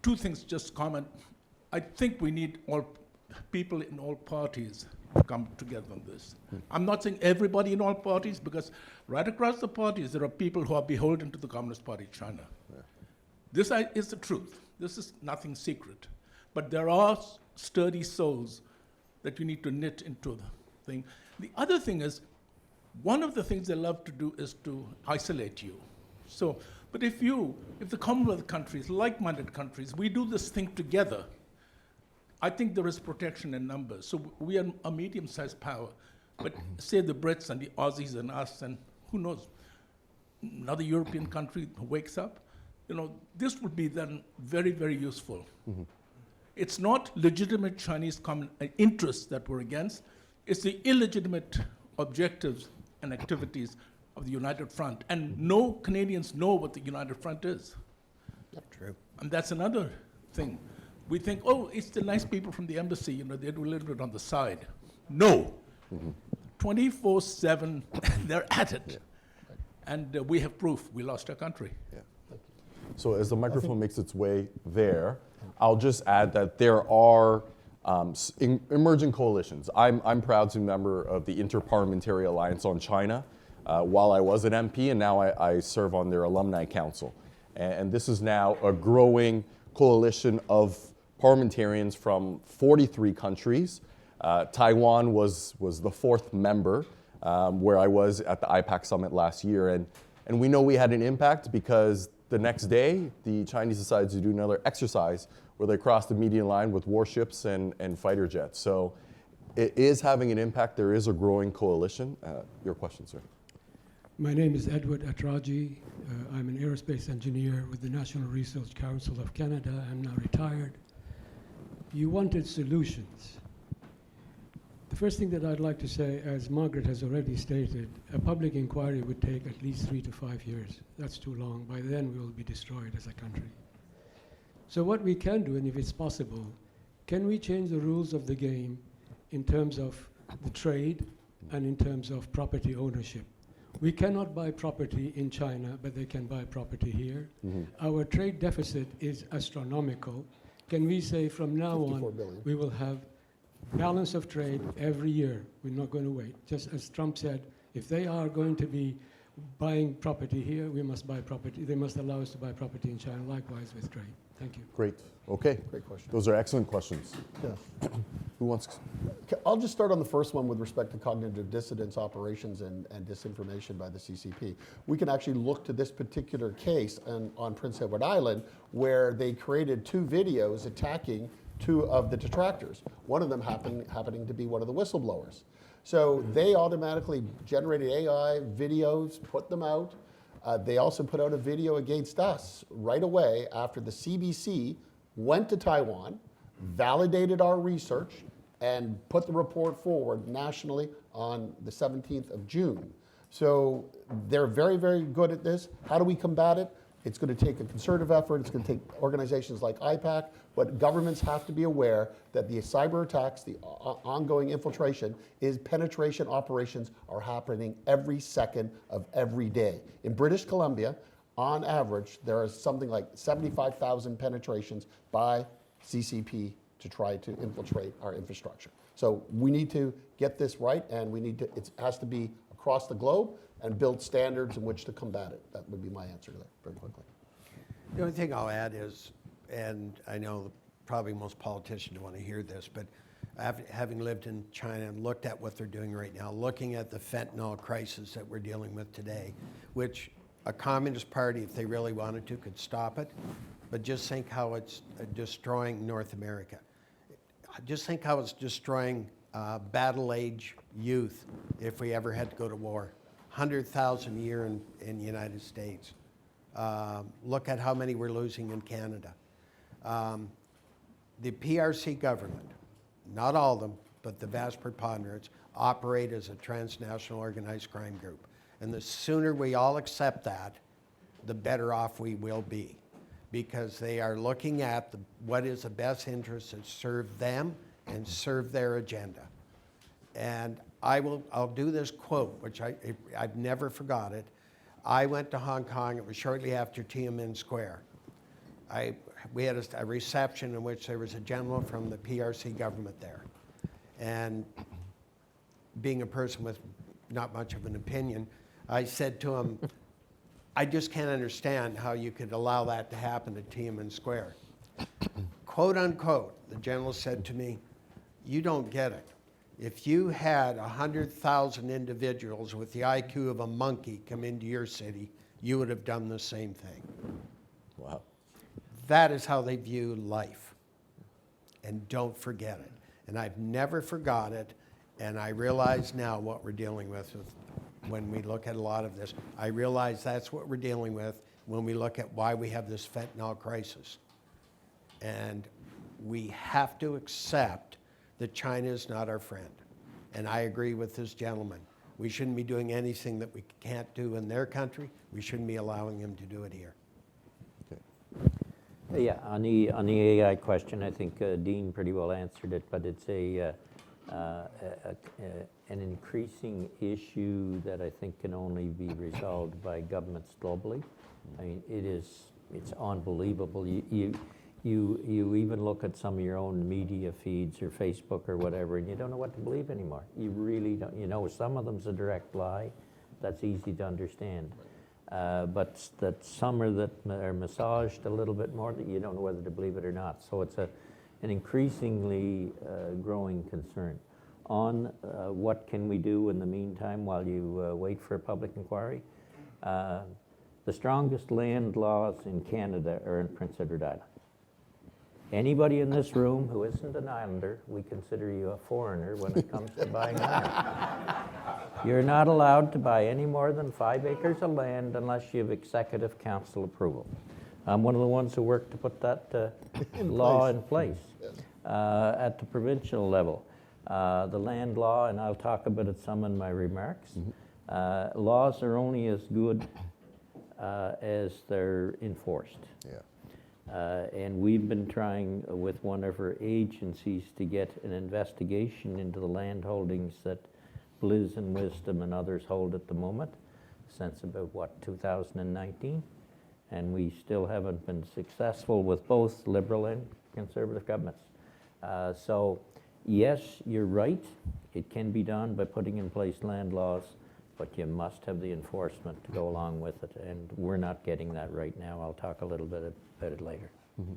two things, just comment. I think we need all people in all parties to come together on this. I'm not saying everybody in all parties, because right across the parties, there are people who are beholden to the Communist Party of China. Yeah. This is the truth. This is nothing secret. But there are sturdy souls that you need to knit into the thing. The other thing is, one of the things they love to do is to isolate you. So, but if the Commonwealth countries, like-minded countries, we do this thing together, I think there is protection in numbers. So we are a medium-sized power. But say the Brits and the Aussies and us, and who knows, another European country wakes up, this would be then very, very useful. It's not legitimate Chinese common interests that we're against, it's the illegitimate objectives and activities of the United Front. And no Canadians know what the United Front is.
True.
And that's another thing. We think, oh, it's the nice people from the embassy, they do a little bit on the side. No. 24/7, they're at it. And we have proof we lost our country.
Yeah. So as the microphone makes its way there, I'll just add that there are emerging coalitions. I'm proud to be a member of the Interparliamentary Alliance on China while I was an MP, and now I serve on their alumni council. And this is now a growing coalition of parliamentarians from 43 countries. Taiwan was the fourth member, where I was at the IPAC summit last year. And we know we had an impact because the next day, the Chinese decided to do another exercise where they crossed the median line with warships and fighter jets. So it is having an impact. There is a growing coalition. Your question, sir.
My name is Edward Atraji. I'm an aerospace engineer with the National Research Council of Canada. I'm now retired. You wanted solutions. The first thing that I'd like to say, as Margaret has already stated, a public inquiry would take at least 3 to 5 years. That's too long. By then, we will be destroyed as a country. So what we can do, and if it's possible, can we change the rules of the game in terms of the trade and in terms of property ownership? We cannot buy property in China, but they can buy property here. Our trade deficit is astronomical. Can we say from now on, we will have balance of trade every year? We're not going to wait. Just as Trump said, if they are going to be buying property here, we must buy property. They must allow us to buy property in China, likewise with trade. Thank you.
Great. Okay.
Great question.
Those are excellent questions.
Yeah.
Who wants?
I'll just start on the first one with respect to cognitive dissidence operations and disinformation by the CCP. We can actually look to this particular case on Prince Edward Island, where they created 2 videos attacking 2 of the detractors, one of them happening to be one of the whistleblowers. So they automatically generated AI videos, put them out. They also put out a video against us right away after the CBC went to Taiwan, validated our research, and put the report forward nationally on the 17th of June. So they're very, very good at this. How do we combat it? It's going to take a concerted effort. It's going to take organizations like IPAC, but governments have to be aware that the cyber attacks, the ongoing infiltration, penetration operations are happening every second of every day. In British Columbia, on average, there are something like 75,000 penetrations by CCP to try to infiltrate our infrastructure. So we need to get this right, and it has to be across the globe and build standards in which to combat it. That would be my answer to that very quickly.
The only thing I'll add is, and I know probably most politicians want to hear this, but having lived in China and looked at what they're doing right now, looking at the fentanyl crisis that we're dealing with today, which a communist party, if they really wanted to, could stop it, but just think how it's destroying North America. Just think how it's destroying battle-age youth if we ever had to go to war. 100,000 a year in the United States. Look at how many we're losing in Canada. The PRC government, not all of them, but the vast preponderance, operate as a transnational organized crime group. And the sooner we all accept that, the better off we will be. Because they are looking at what is the best interest to serve them and serve their agenda. And I'll do this quote, which I've never forgot it. I went to Hong Kong, it was shortly after Tiananmen Square. We had a reception in which there was a gentleman from the PRC government there. And being a person with not much of an opinion, I said to him, I just can't understand how you could allow that to happen at Tiananmen Square. Quote unquote, the general said to me, you don't get it. If you had 100,000 individuals with the IQ of a monkey come into your city, you would have done the same thing.
Wow.
That is how they view life. And don't forget it. And I've never forgot it. And I realize now what we're dealing with when we look at a lot of this. I realize that's what we're dealing with when we look at why we have this fentanyl crisis. And we have to accept that China is not our friend. And I agree with this gentleman. We shouldn't be doing anything that we can't do in their country. We shouldn't be allowing them to do it here.
Yeah, on the AI question, I think Dean pretty well answered it, but it's an increasing issue that I think can only be resolved by governments globally. I mean, it's unbelievable. You even look at some of your own media feeds or Facebook or whatever, and you don't know what to believe anymore. You really don't. You know, some of them's a direct lie. That's easy to understand. But that some that are massaged a little bit more, that you don't know whether to believe it or not. So it's an increasingly growing concern. On what can we do in the meantime while you wait for a public inquiry? The strongest land laws in Canada are in Prince Edward Island. Anybody in this room who isn't an islander, we consider you a foreigner when it comes to buying land. You're not allowed to buy any more than 5 acres of land unless you have executive council approval. I'm one of the ones who worked to put that law in place at the provincial level. The land law, and I'll talk about it some in my remarks, laws are only as good as they're enforced.
Yeah.
And we've been trying with one of our agencies to get an investigation into the land holdings that Bliss and Wisdom and others hold at the moment, since about, 2019? And we still haven't been successful with both Liberal and Conservative governments. So, yes, you're right. It can be done by putting in place land laws, but you must have the enforcement to go along with it, and we're not getting that right now. I'll talk a little bit about it later.
Mm-hmm.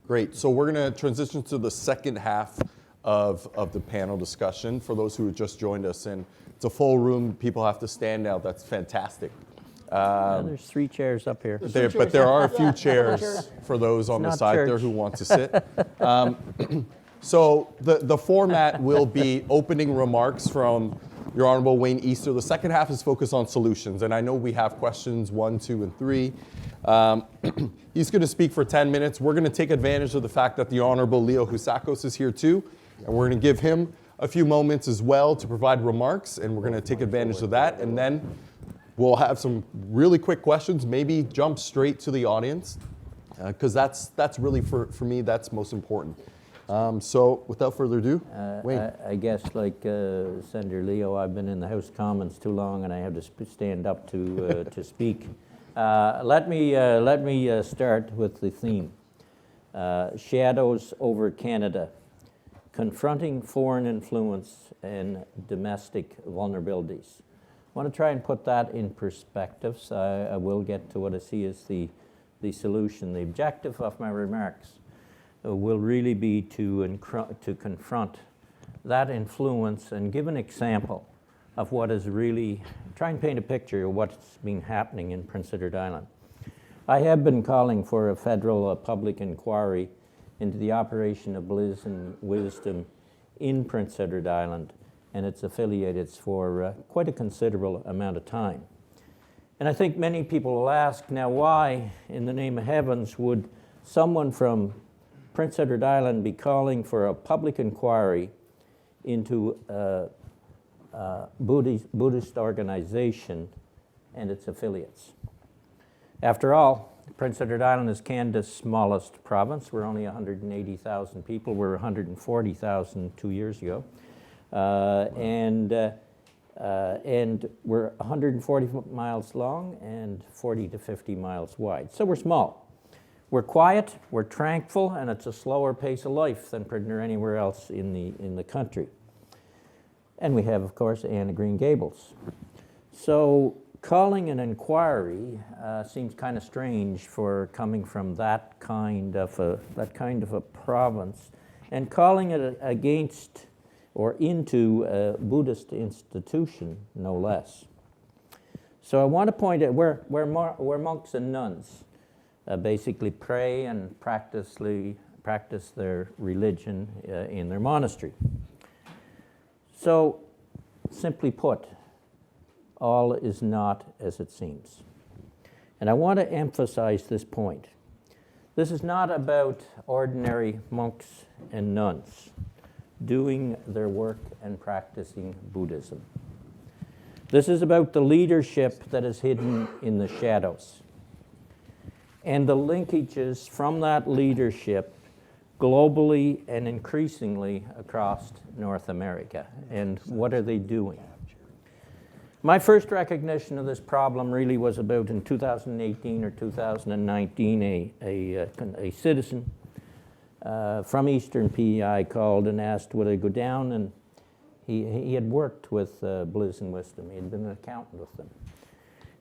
Great. So we're going to transition to the second half of the panel discussion for those who have just joined us. And it's a full room. People have to stand now. That's fantastic.
There's 3 chairs up here.
But there are a few chairs for those on the side there who want to sit. So the format will be opening remarks from Your Honourable Wayne Easter. The second half is focused on solutions, and I know we have questions 1, 2, and 3. He's going to speak for 10 minutes. We're going to take advantage of the fact that the Honourable Leo Housakos is here too, and we're going to give him a few moments as well to provide remarks, and we're going to take advantage of that, and then we'll have some really quick questions, maybe jump straight to the audience, because that's really, for me, that's most important. So without further ado, Wayne.
I guess like Senator Leo, I've been in the House of Commons too long and I have to stand up to speak. Let me start with the theme. Shadows over Canada, Confronting Foreign Influence and Domestic Vulnerabilities. I want to try and put that in perspective, so I will get to what I see as the solution. The objective of my remarks will really be to confront that influence and give an example of what is really, try and paint a picture of what's been happening in Prince Edward Island. I have been calling for a federal public inquiry into the operation of Bliss and Wisdom in Prince Edward Island and its affiliates for quite a considerable amount of time. And I think many people will ask, now why, in the name of heavens, would someone from Prince Edward Island be calling for a public inquiry into a Buddhist organization and its affiliates? After all, Prince Edward Island is Canada's smallest province. We're only 180,000 people. We're 140,000 2 years ago. And we're 140 miles long and 40 to 50 miles wide. So we're small. We're quiet, we're tranquil, and it's a slower pace of life than pretty near anywhere else in the country. And we have, of course, Anne of Green Gables. So calling an inquiry seems kind of strange for coming from that kind of a province, and calling it against or into a Buddhist institution, no less. So I want to point out where monks and nuns basically pray and practice their religion in their monastery. So, simply put, all is not as it seems. And I want to emphasize this point. This is not about ordinary monks and nuns doing their work and practicing Buddhism. This is about the leadership that is hidden in the shadows and the linkages from that leadership globally and increasingly across North America. And what are they doing? My first recognition of this problem really was about in 2018 or 2019. A citizen from Eastern PEI called and asked would I go down, and he had worked with Bliss and Wisdom. He had been an accountant with them.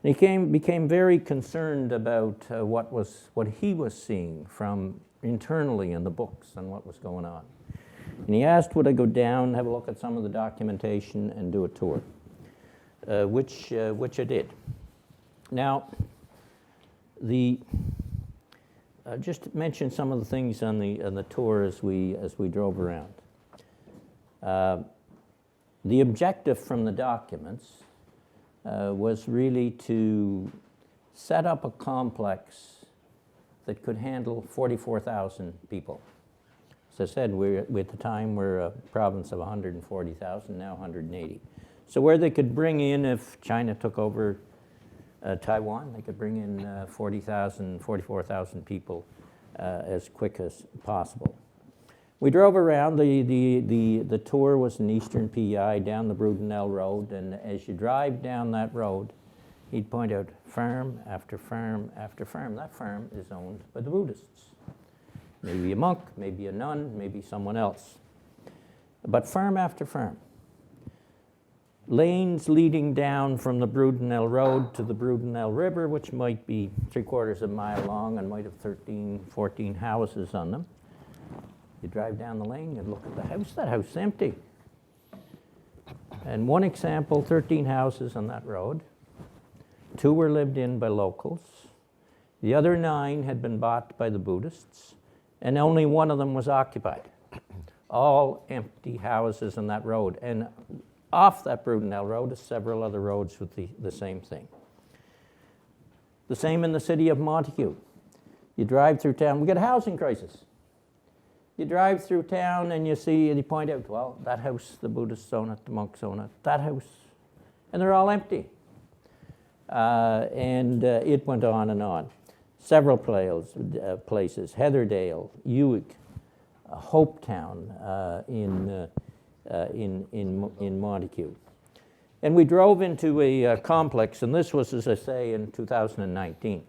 And he became very concerned about what he was seeing from internally in the books and what was going on. And he asked would I go down, have a look at some of the documentation, and do a tour. Which I did. Now, just to mention some of the things on the tour as we drove around. The objective from the documents was really to set up a complex that could handle 44,000 people. As I said, at the time we're a province of 140,000, now 180. So where they could bring in, if China took over Taiwan, they could bring in 40,000, 44,000 people as quick as possible. We drove around. The tour was in Eastern PEI down the Brudenell Road, and as you drive down that road, he'd point out farm after farm after farm. That farm is owned by the Buddhists. Maybe a monk, maybe a nun, maybe someone else. But farm after farm. Lanes leading down from the Brudenell Road to the Brudenell River, which might be 3/4 of a mile long and might have 13, 14 houses on them. You drive down the lane, you look at the house, that house is empty. And one example, 13 houses on that road. 2 were lived in by locals. The other 9 had been bought by the Buddhists, and only one of them was occupied. All empty houses on that road. And off that Brudenell Road is several other roads with the same thing. The same in the city of Montague. You drive through town, we got a housing crisis. You drive through town and you see, and you point out, well, that house, the Buddhists own it, the monks own it, that house, and they're all empty. It went on and on. Several places, Heatherdale, Uig, Hopetown in Montague. And we drove into a complex, and this was, as I say, in 2019.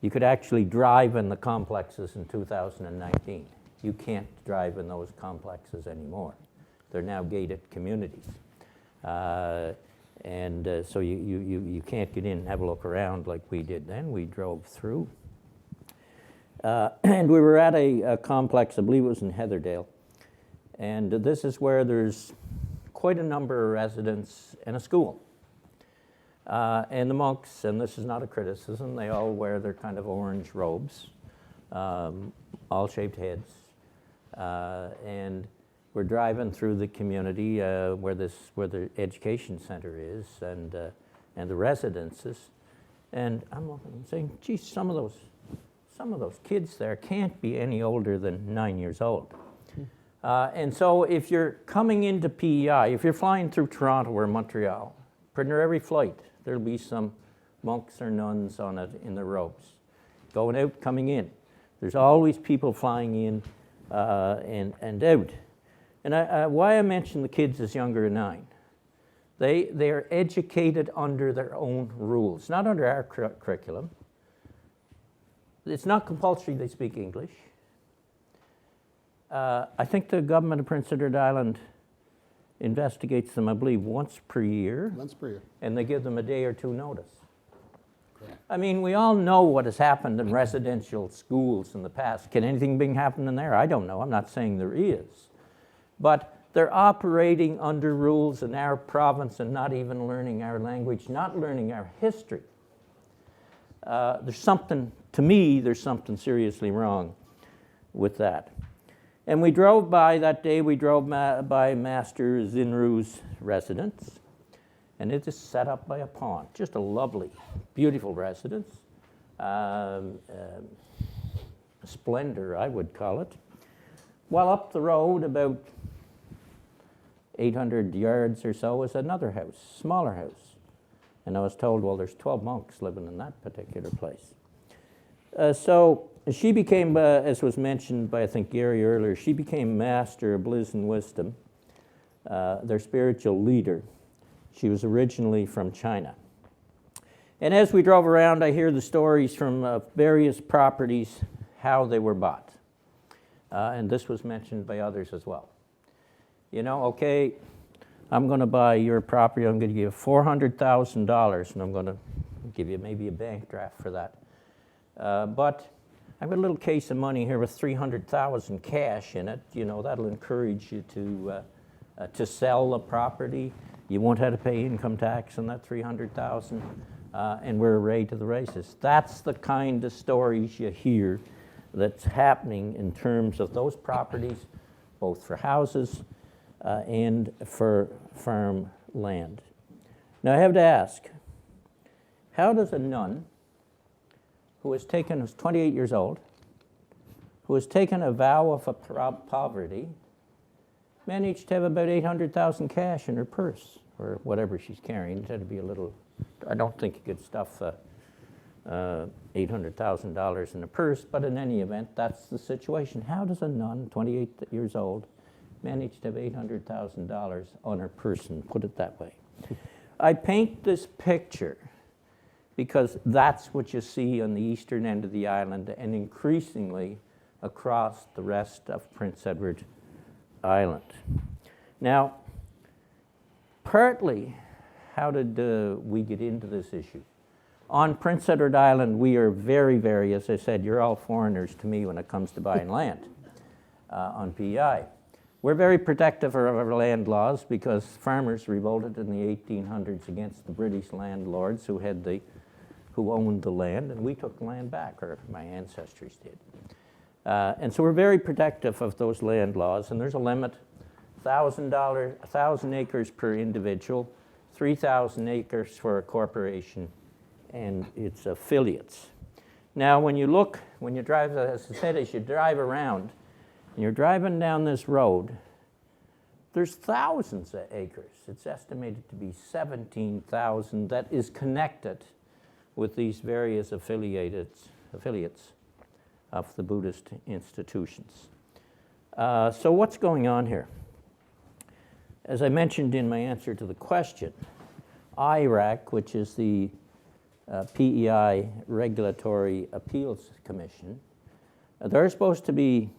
You could actually drive in the complexes in 2019. You can't drive in those complexes anymore. They're now gated communities. So you can't get in and have a look around like we did then. We drove through. And we were at a complex, I believe it was in Heatherdale. And this is where there's quite a number of residents and a school. And the monks, and this is not a criticism, they all wear their kind of orange robes, all shaved heads. And we're driving through the community where the education center is and the residences. And I'm looking and saying, geez, some of those kids there can't be any older than 9 years old. And so if you're coming into PEI, if you're flying through Toronto or Montreal, pretty near every flight, there'll be some monks or nuns on it in their robes. Going out, coming in. There's always people flying in and out. And why I mention the kids as younger than 9, they are educated under their own rules, not under our curriculum. It's not compulsory they speak English. I think the government of Prince Edward Island investigates them, I believe, once per year.
Once per year.
And they give them a day or 2 notice.
Correct.
I mean, we all know what has happened in residential schools in the past. Can anything big happen in there? I don't know. I'm not saying there is. But they're operating under rules in our province and not even learning our language, not learning our history. There's something seriously wrong with that. And we drove by that day, we drove by Master Zinru's residence, and it is set up by a pond. Just a lovely, beautiful residence. Splendor, I would call it. Well, up the road, about 800 yards or so, is another house, smaller house. And I was told, well, there's 12 monks living in that particular place. So she became, as was mentioned by, I think, Garry earlier, she became master of bliss and wisdom, their spiritual leader. She was originally from China. And as we drove around, I hear the stories from various properties, how they were bought. And this was mentioned by others as well. You know, okay, I'm going to buy your property, I'm going to give you $400,000, and I'm going to give you maybe a bank draft for that. But I've got a little case of money here with $300,000 cash in it. You know, that'll encourage you to sell the property. You won't have to pay income tax on that $300,000, and we're arrayed to the races. That's the kind of stories you hear that's happening in terms of those properties, both for houses and for farm land. Now I have to ask, how does a nun who's 28 years old, who has taken a vow of poverty, manage to have about $800,000 cash in her purse, or whatever she's carrying? It had to be a little, I don't think you could stuff $800,000 in a purse, but in any event, that's the situation. How does a nun, 28 years old, manage to have $800,000 on her person, put it that way? I paint this picture because that's what you see on the eastern end of the island and increasingly across the rest of Prince Edward Island. Now, partly, how did we get into this issue? On Prince Edward Island, we are very, very, as I said, you're all foreigners to me when it comes to buying land on PEI. We're very protective of our land laws because farmers revolted in the 1800s against the British landlords who owned the land, and we took the land back, or my ancestors did. And so we're very protective of those land laws, and there's a limit, 1,000 acres per individual, 3,000 acres for a corporation and its affiliates. Now, when you drive, as I said, as you drive around, and you're driving down this road, there's thousands of acres. It's estimated to be 17,000 that is connected with these various affiliates of the Buddhist institutions. So what's going on here? As I mentioned in my answer to the question, IRAC, which is the PEI Regulatory Appeals Commission, they're supposed to be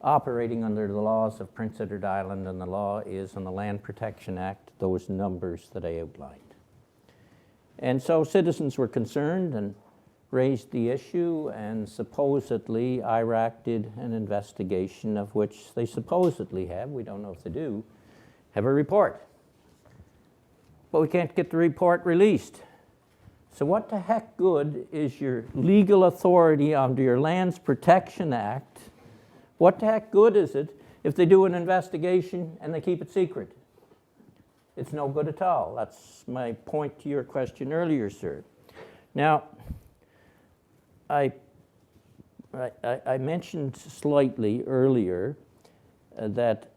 operating under the laws of Prince Edward Island, and the law is on the Land Protection Act, those numbers that I outlined. And so citizens were concerned and raised the issue, and supposedly IRAC did an investigation of which they supposedly have, we don't know if they do, have a report. But we can't get the report released. So what the heck good is your legal authority under your Lands Protection Act? What the heck good is it if they do an investigation and they keep it secret? It's no good at all. That's my point to your question earlier, sir. Now, I mentioned slightly earlier that,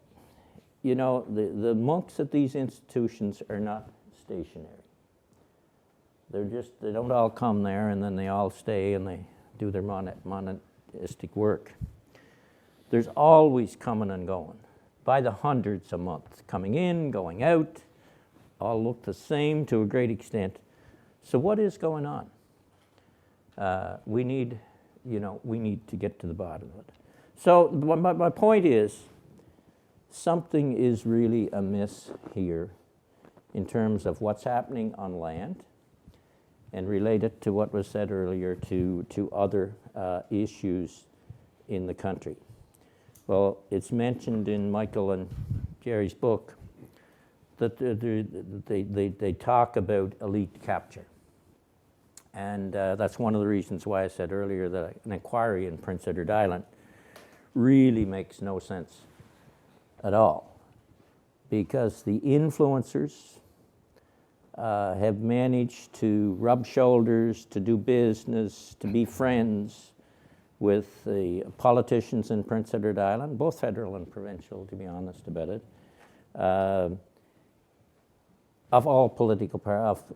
you know, the monks at these institutions are not stationary. They don't all come there and then they all stay and they do their monistic work. There's always coming and going, by the hundreds a month, coming in, going out, all look the same to a great extent. So what is going on? We need to get to the bottom of it. So my point is, something is really amiss here in terms of what's happening on land, and related to what was said earlier to other issues in the country. Well, it's mentioned in Michael and Garry's book that they talk about elite capture. And that's one of the reasons why I said earlier that an inquiry in Prince Edward Island really makes no sense at all, because the influencers have managed to rub shoulders, to do business, to be friends with the politicians in Prince Edward Island, both federal and provincial, to be honest about it, of all political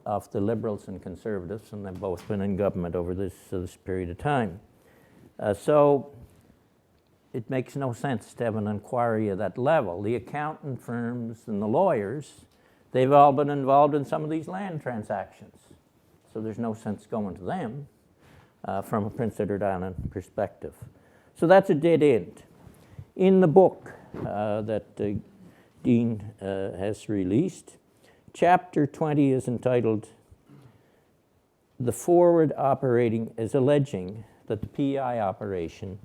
of the Liberals and Conservatives, and they've both been in government over this period of time. So it makes no sense to have an inquiry at that level. The accountant firms and the lawyers, they've all been involved in some of these land transactions. So there's no sense going to them from a Prince Edward Island perspective. So that's a dead end. In the book that Dean has released, Chapter 20 is entitled, "The Forward Operating," is alleging that the PI operation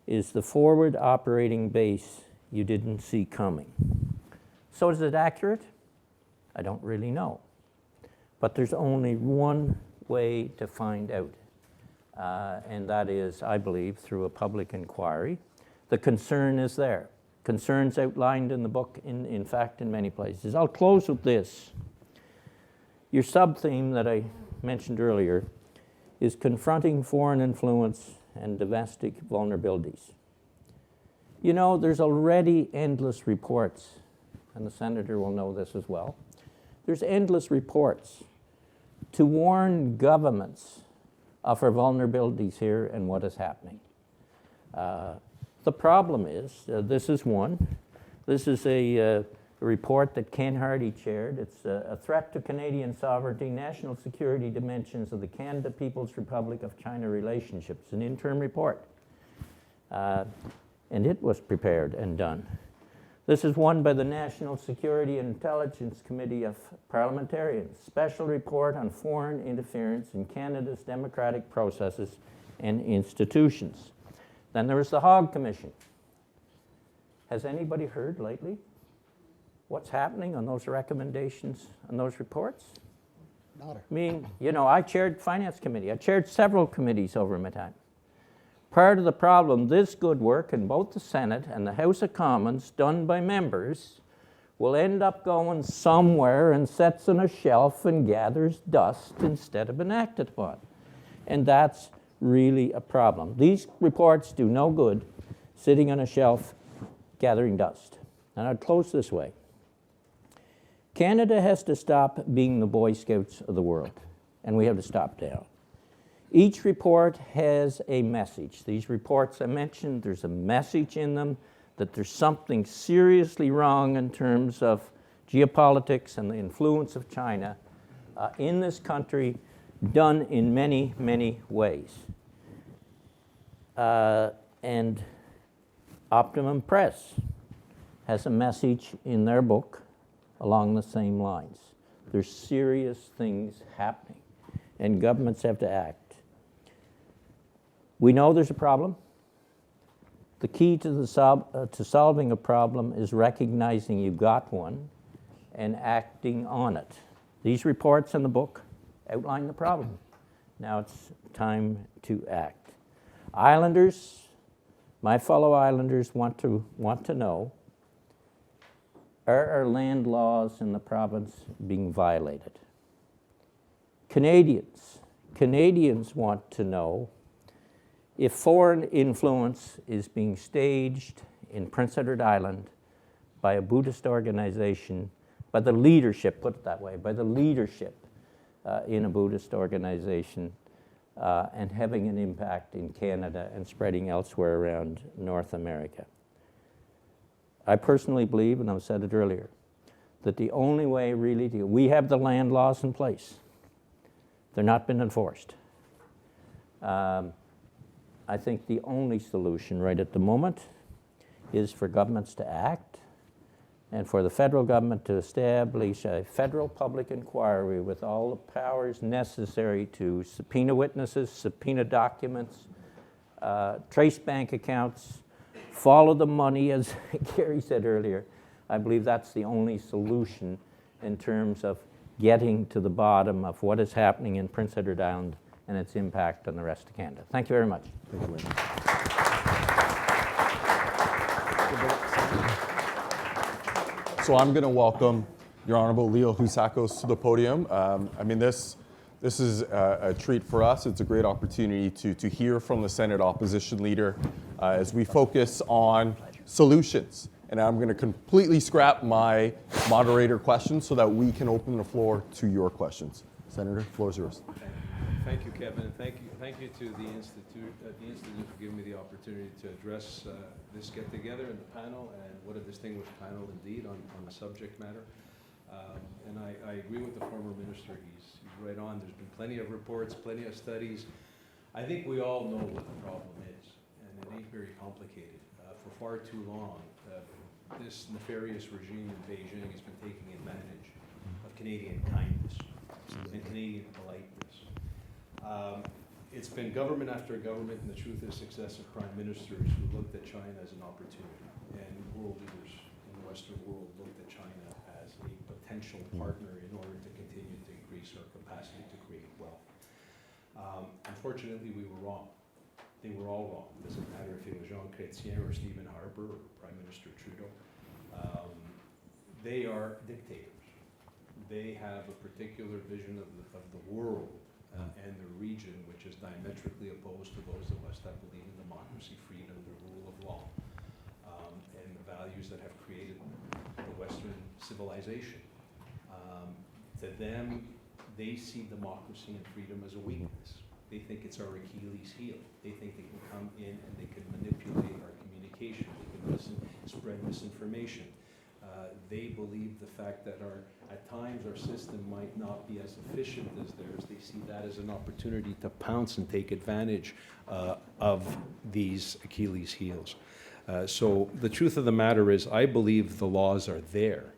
is the forward operating base you didn't see coming. So is it accurate? I don't really know. But there's only one way to find out, and that is, I believe, through a public inquiry. The concern is there. Concerns outlined in the book, in fact, in many places. I'll close with this. Your sub-theme that I mentioned earlier is confronting foreign influence and domestic vulnerabilities. You know, there's already endless reports, and the Senator will know this as well. There's endless reports to warn governments of our vulnerabilities here and what is happening. The problem is, this is one. This is a report that Ken Hardy chaired. It's a threat to Canadian sovereignty, national security dimensions of the Canada People's Republic of China relationships, an interim report. And it was prepared and done. This is one by the National Security and Intelligence Committee of Parliamentarians, Special Report on Foreign Interference in Canada's Democratic Processes and Institutions. Then there was the Hogg Commission. Has anybody heard lately what's happening on those recommendations, on those reports?
Not
I mean, you know, I chaired Finance Committee. I chaired several committees over my time. Part of the problem, this good work in both the Senate and the House of Commons done by members will end up going somewhere and sits on a shelf and gathers dust instead of being acted upon. And that's really a problem. These reports do no good sitting on a shelf gathering dust. And I'd close this way. Canada has to stop being the Boy Scouts of the world, and we have to stop now. Each report has a message. These reports I mentioned, there's a message in them that there's something seriously wrong in terms of geopolitics and the influence of China in this country, done in many, many ways. And Optimum Press has a message in their book along the same lines. There's serious things happening, and governments have to act. We know there's a problem. The key to solving a problem is recognizing you've got one and acting on it. These reports in the book outline the problem. Now it's time to act. Islanders, my fellow Islanders want to know, are our land laws in the province being violated? Canadians want to know if foreign influence is being staged in Prince Edward Island by a Buddhist organization, by the leadership, put it that way, by the leadership in a Buddhist organization, and having an impact in Canada and spreading elsewhere around North America. I personally believe, and I've said it earlier, that the only way really we have the land laws in place. They're not been enforced. I think the only solution right at the moment is for governments to act and for the federal government to establish a federal public inquiry with all the powers necessary to subpoena witnesses, subpoena documents, trace bank accounts, follow the money, as Garry said earlier. I believe that's the only solution in terms of getting to the bottom of what is happening in Prince Edward Island and its impact on the rest of Canada. Thank you very much.
Thank you very much.
So I'm going to welcome Your Honorable Leo Housakos to the podium. I mean, this is a treat for us. It's a great opportunity to hear from the Senate opposition leader as we focus on solutions. And I'm going to completely scrap my moderator questions so that we can open the floor to your questions. Senator, the floor is yours.
Thank you, Kevin, and thank you to the Institute for giving me the opportunity to address this get-together and the panel, and what a distinguished panel indeed on the subject matter. And I agree with the former minister. He's right on. There's been plenty of reports, plenty of studies. I think we all know what the problem is, and it ain't very complicated. For far too long, this nefarious regime in Beijing has been taking advantage of Canadian kindness and Canadian politeness. It's been government after government, and the truth is successive prime ministers who looked at China as an opportunity, and world leaders in the Western world looked at China as a potential partner in order to continue to increase our capacity to create wealth. Unfortunately, we were wrong. They were all wrong. It doesn't matter if it was Jean Chrétien or Stephen Harper or Prime Minister Trudeau. They are dictators. They have a particular vision of the world and the region, which is diametrically opposed to those of us that believe in democracy, freedom, the rule of law, and the values that have created the Western civilization. To them, they see democracy and freedom as a weakness. They think it's our Achilles heel. They think they can come in and they can manipulate our communication. They can spread misinformation. They believe the fact that at times our system might not be as efficient as theirs. They see that as an opportunity to pounce and take advantage of these Achilles heels. So the truth of the matter is, I believe the laws are there.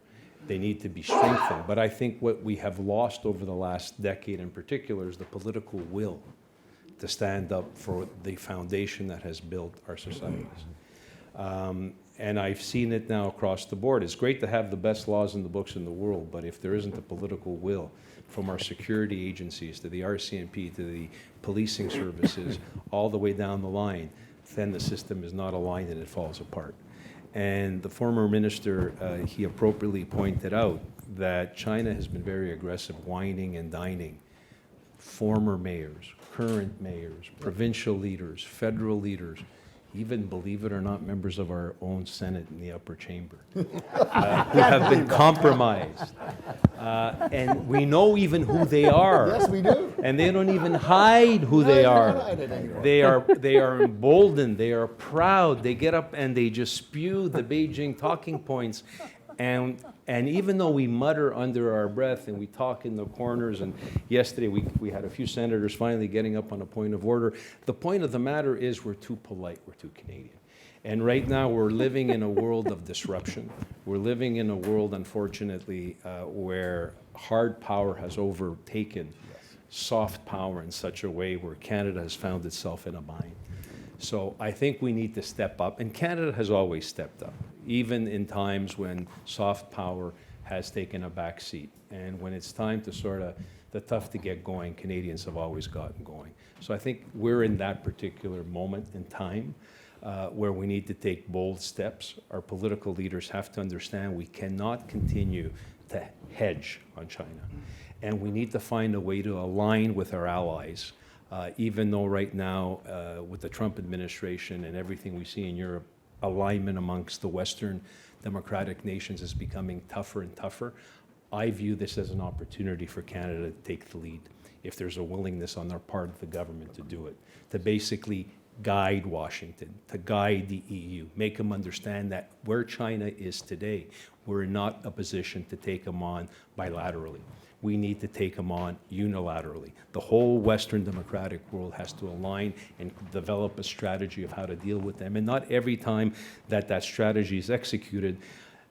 They need to be strengthened. But I think what we have lost over the last decade in particular is the political will to stand up for the foundation that has built our societies. And I've seen it now across the board. It's great to have the best laws in the books in the world, but if there isn't a political will from our security agencies to the RCMP to the policing services all the way down the line, then the system is not aligned and it falls apart. And the former minister, he appropriately pointed out that China has been very aggressive, whining and dining former mayors, current mayors, provincial leaders, federal leaders, even, believe it or not, members of our own Senate in the upper chamber who have been compromised. And we know even who they are.
Yes, we do.
And they don't even hide who they are. They are emboldened. They are proud. They get up and they just spew the Beijing talking points. And even though we mutter under our breath and we talk in the corners, and yesterday we had a few senators finally getting up on a point of order, the point of the matter is we're too polite, we're too Canadian. And right now we're living in a world of disruption. We're living in a world, unfortunately, where hard power has overtaken soft power in such a way where Canada has found itself in a bind. So I think we need to step up, and Canada has always stepped up, even in times when soft power has taken a back seat. And when it's time to sort of, the tough to get going, Canadians have always gotten going. So I think we're in that particular moment in time where we need to take bold steps. Our political leaders have to understand we cannot continue to hedge on China. And we need to find a way to align with our allies. Even though right now, with the Trump administration and everything we see in Europe, alignment amongst the Western democratic nations is becoming tougher and tougher, I view this as an opportunity for Canada to take the lead, if there's a willingness on their part of the government to do it, to basically guide Washington, to guide the EU, make them understand that where China is today, we're not a position to take them on bilaterally. We need to take them on unilaterally. The whole Western democratic world has to align and develop a strategy of how to deal with them. And not every time that that strategy is executed,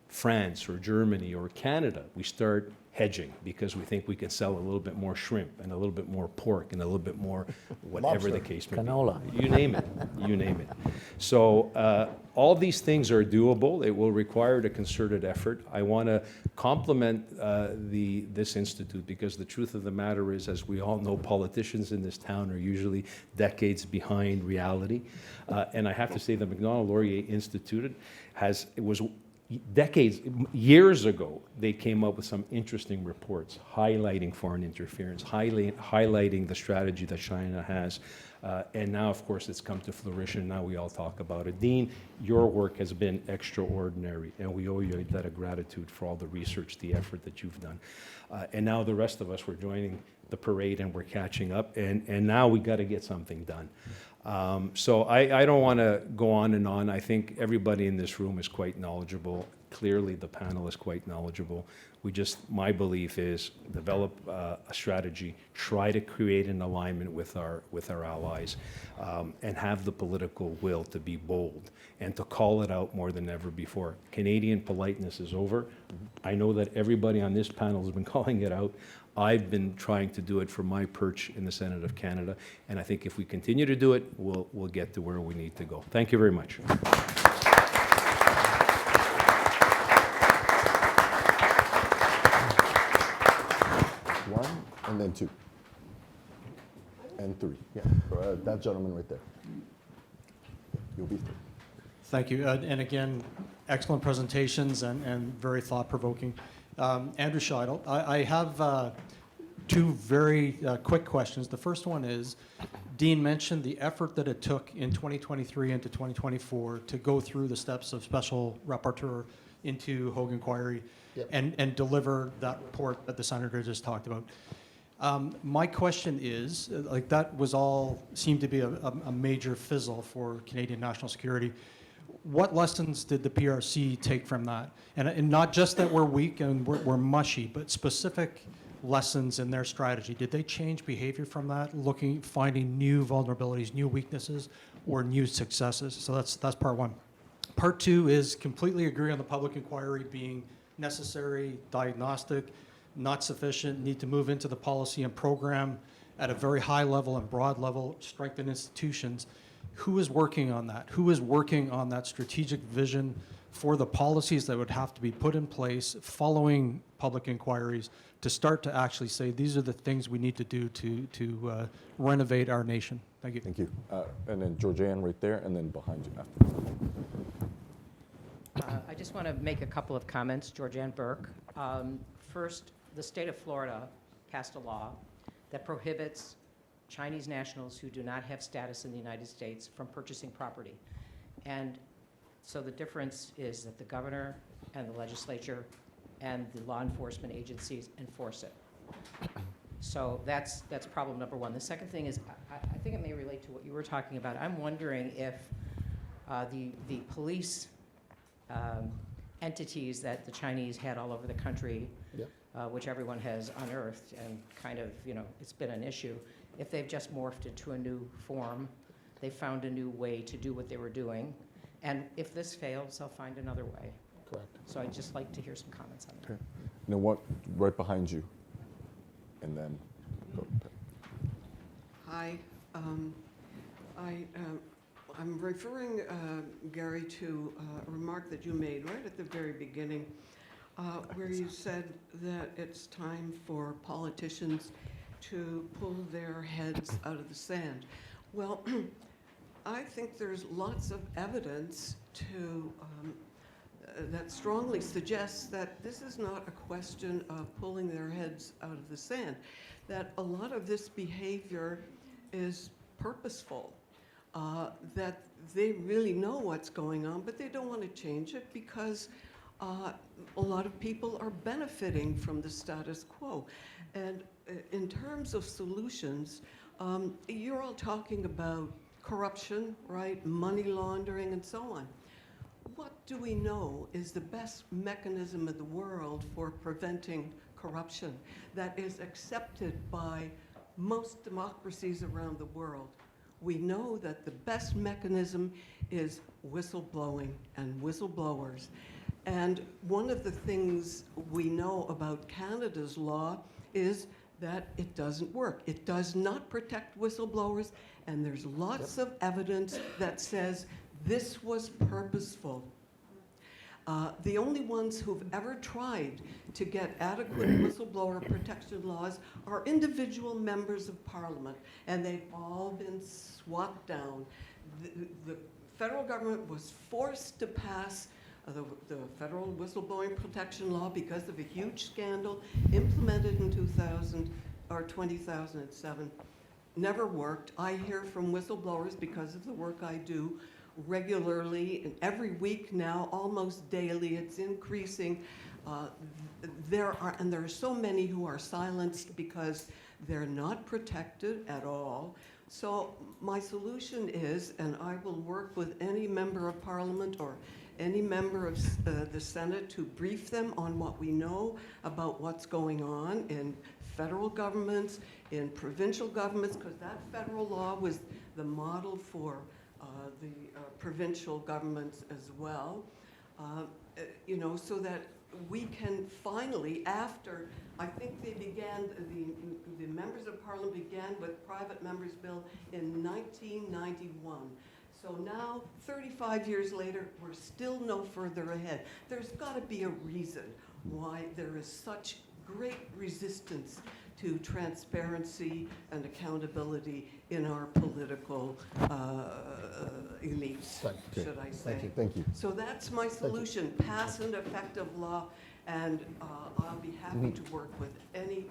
France or Germany or Canada, we start hedging because we think we can sell a little bit more shrimp and a little bit more pork and a little bit more whatever the case may
Canola.
be. You name it. You name it. So all these things are doable. It will require a concerted effort. I want to compliment this institute because the truth of the matter is, as we all know, politicians in this town are usually decades behind reality. And I have to say the Macdonald Laurier Institute was decades, years ago, they came up with some interesting reports highlighting foreign interference, highlighting the strategy that China has. And now, of course, it's come to fruition. Now we all talk about it. Dean, your work has been extraordinary, and we owe you a debt of gratitude for all the research, the effort that you've done. And now the rest of us, we're joining the parade and we're catching up, and now we got to get something done. So I don't want to go on and on. I think everybody in this room is quite knowledgeable. Clearly, the panel is quite knowledgeable. My belief is develop a strategy, try to create an alignment with our allies, and have the political will to be bold and to call it out more than ever before. Canadian politeness is over. I know that everybody on this panel has been calling it out. I've been trying to do it from my perch in the Senate of Canada, and I think if we continue to do it, we'll get to where we need to go. Thank you very much.
One, and then two. And three. Yeah, that gentleman right there. You'll be three.
Thank you. And again, excellent presentations and very thought-provoking. Andrew Scheidel, I have two very quick questions. The first one is, Dean mentioned the effort that it took in 2023 into 2024 to go through the steps of special rapporteur into Hogue Inquiry.
Yep.
and deliver that report that the Senator just talked about. My question is, like that was all, seemed to be a major fizzle for Canadian national security. What lessons did the PRC take from that? And not just that we're weak and we're mushy, but specific lessons in their strategy. Did they change behavior from that, finding new vulnerabilities, new weaknesses, or new successes? So that's part one. Part two is completely agree on the public inquiry being necessary, diagnostic, not sufficient, need to move into the policy and program at a very high level and broad level, strengthen institutions. Who is working on that? Who is working on that strategic vision for the policies that would have to be put in place following public inquiries to start to actually say, these are the things we need to do to renovate our nation? Thank you.
Thank you. And then Georgianne right there, and then behind you after.
I just want to make a couple of comments. Georgianne Burke. First, the state of Florida passed a law that prohibits Chinese nationals who do not have status in the United States from purchasing property. And so the difference is that the governor and the legislature and the law enforcement agencies enforce it. So that's problem number one. The second thing is, I think it may relate to what you were talking about. I'm wondering if the police entities that the Chinese had all over the country,
Yep.
Which everyone has unearthed and kind of, it's been an issue. If they've just morphed into a new form, they found a new way to do what they were doing. And if this fails, they'll find another way.
Correct.
So I'd just like to hear some comments on that.
Okay. And then what, right behind you. And then go.
Hi. I'm referring, Garry, to a remark that you made right at the very beginning, where you said that it's time for politicians to pull their heads out of the sand. Well, I think there's lots of evidence that strongly suggests that this is not a question of pulling their heads out of the sand, that a lot of this behavior is purposeful. That they really know what's going on, but they don't want to change it because a lot of people are benefiting from the status quo. And in terms of solutions, you're all talking about corruption, right? Money laundering and so on. What do we know is the best mechanism in the world for preventing corruption that is accepted by most democracies around the world? We know that the best mechanism is whistleblowing and whistleblowers. And one of the things we know about Canada's law is that it doesn't work. It does not protect whistleblowers, and there's lots of evidence that says this was purposeful. The only ones who've ever tried to get adequate whistleblower protection laws are individual members of parliament, and they've all been swapped down. The federal government was forced to pass the federal whistleblowing protection law because of a huge scandal implemented in 2007. Never worked. I hear from whistleblowers because of the work I do regularly, and every week now, almost daily. It's increasing. There are so many who are silenced because they're not protected at all. So my solution is, and I will work with any member of parliament or any member of the Senate to brief them on what we know about what's going on in federal governments, in provincial governments, because that federal law was the model for the provincial governments as well, so that we can finally, after, I think they began, the members of parliament began with private members' bill in 1991. So now, 35 years later, we're still no further ahead. There's got to be a reason why there is such great resistance to transparency and accountability in our political elites, should I say.
Thank you.
So that's my solution, pass an effective law, and I'll be happy to work with any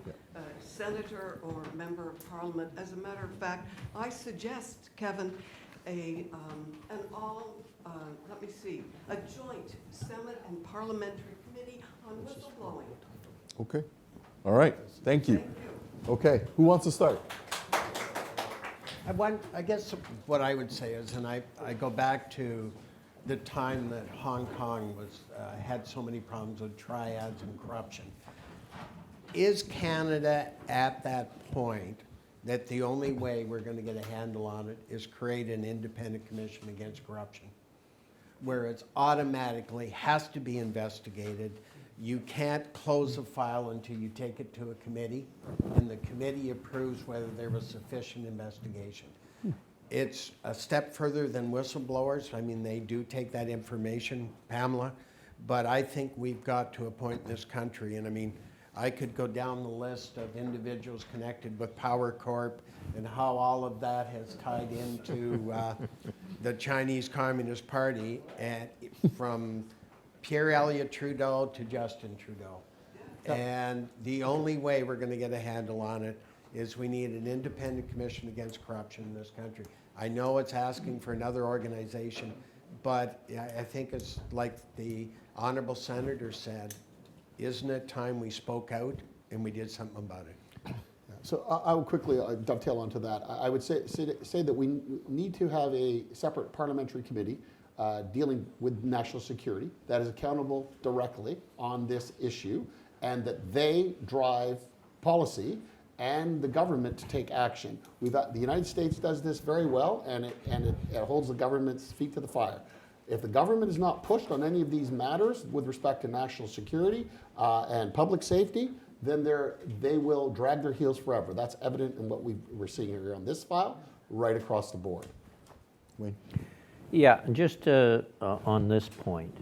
senator or member of parliament. As a matter of fact, I suggest, Kevin, a joint Senate and parliamentary committee on whistleblowing.
Okay. All right. Thank you. Okay. Who wants to start?
I guess what I would say is, and I go back to the time that Hong Kong had so many problems with triads and corruption. Is Canada at that point that the only way we're going to get a handle on it is create an independent commission against corruption, where it's automatically has to be investigated? You can't close a file until you take it to a committee, and the committee approves whether there was sufficient investigation. It's a step further than whistleblowers. I mean, they do take that information, Pamela, but I think we've got to a point in this country, and I mean, I could go down the list of individuals connected with Power Corp and how all of that has tied into the Chinese Communist Party, and from Pierre Elliott Trudeau to Justin Trudeau. And the only way we're going to get a handle on it is we need an independent commission against corruption in this country. I know it's asking for another organization, but I think it's like the honorable senator said, isn't it time we spoke out and we did something about it?
So I will quickly dovetail onto that. I would say that we need to have a separate parliamentary committee dealing with national security that is accountable directly on this issue, and that they drive policy and the government to take action. The United States does this very well, and it holds the government's feet to the fire. If the government is not pushed on any of these matters with respect to national security and public safety, then they will drag their heels forever. That's evident in what we're seeing here on this file, right across the board.
Wayne?
Yeah, just on this point,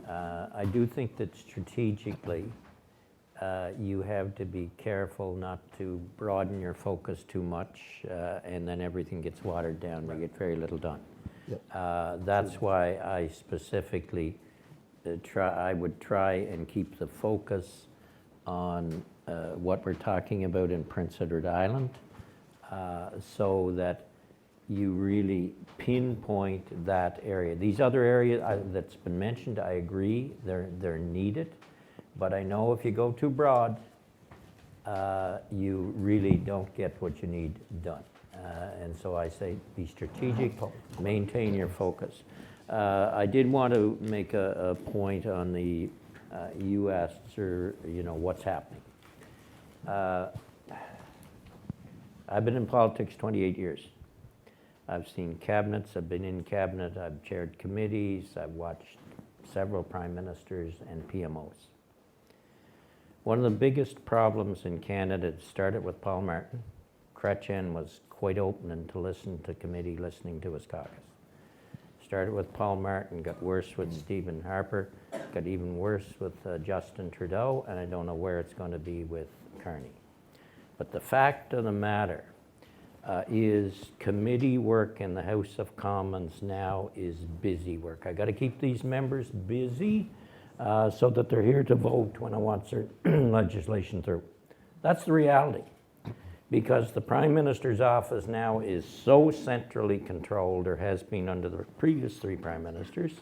I do think that strategically you have to be careful not to broaden your focus too much, and then everything gets watered down. You get very little done.
Yep.
That's why I specifically I would try and keep the focus on what we're talking about in Prince Edward Island, so that you really pinpoint that area. These other areas that's been mentioned, I agree, they're needed, but I know if you go too broad, you really don't get what you need done. And so I say be strategic, maintain your focus. I did want to make a point on the, you asked, sir, what's happening. I've been in politics 28 years. I've seen cabinets, I've been in cabinet, I've chaired committees, I've watched several prime ministers and PMOs. One of the biggest problems in Canada started with Paul Martin. Chrétien was quite open to listen to committee, listening to his caucus. Started with Paul Martin, got worse with Stephen Harper, got even worse with Justin Trudeau, and I don't know where it's going to be with Carney. But the fact of the matter is committee work in the House of Commons now is busy work. I got to keep these members busy so that they're here to vote when I want certain legislation through. That's the reality. Because the Prime Minister's office now is so centrally controlled, or has been under the previous 3 Prime Ministers,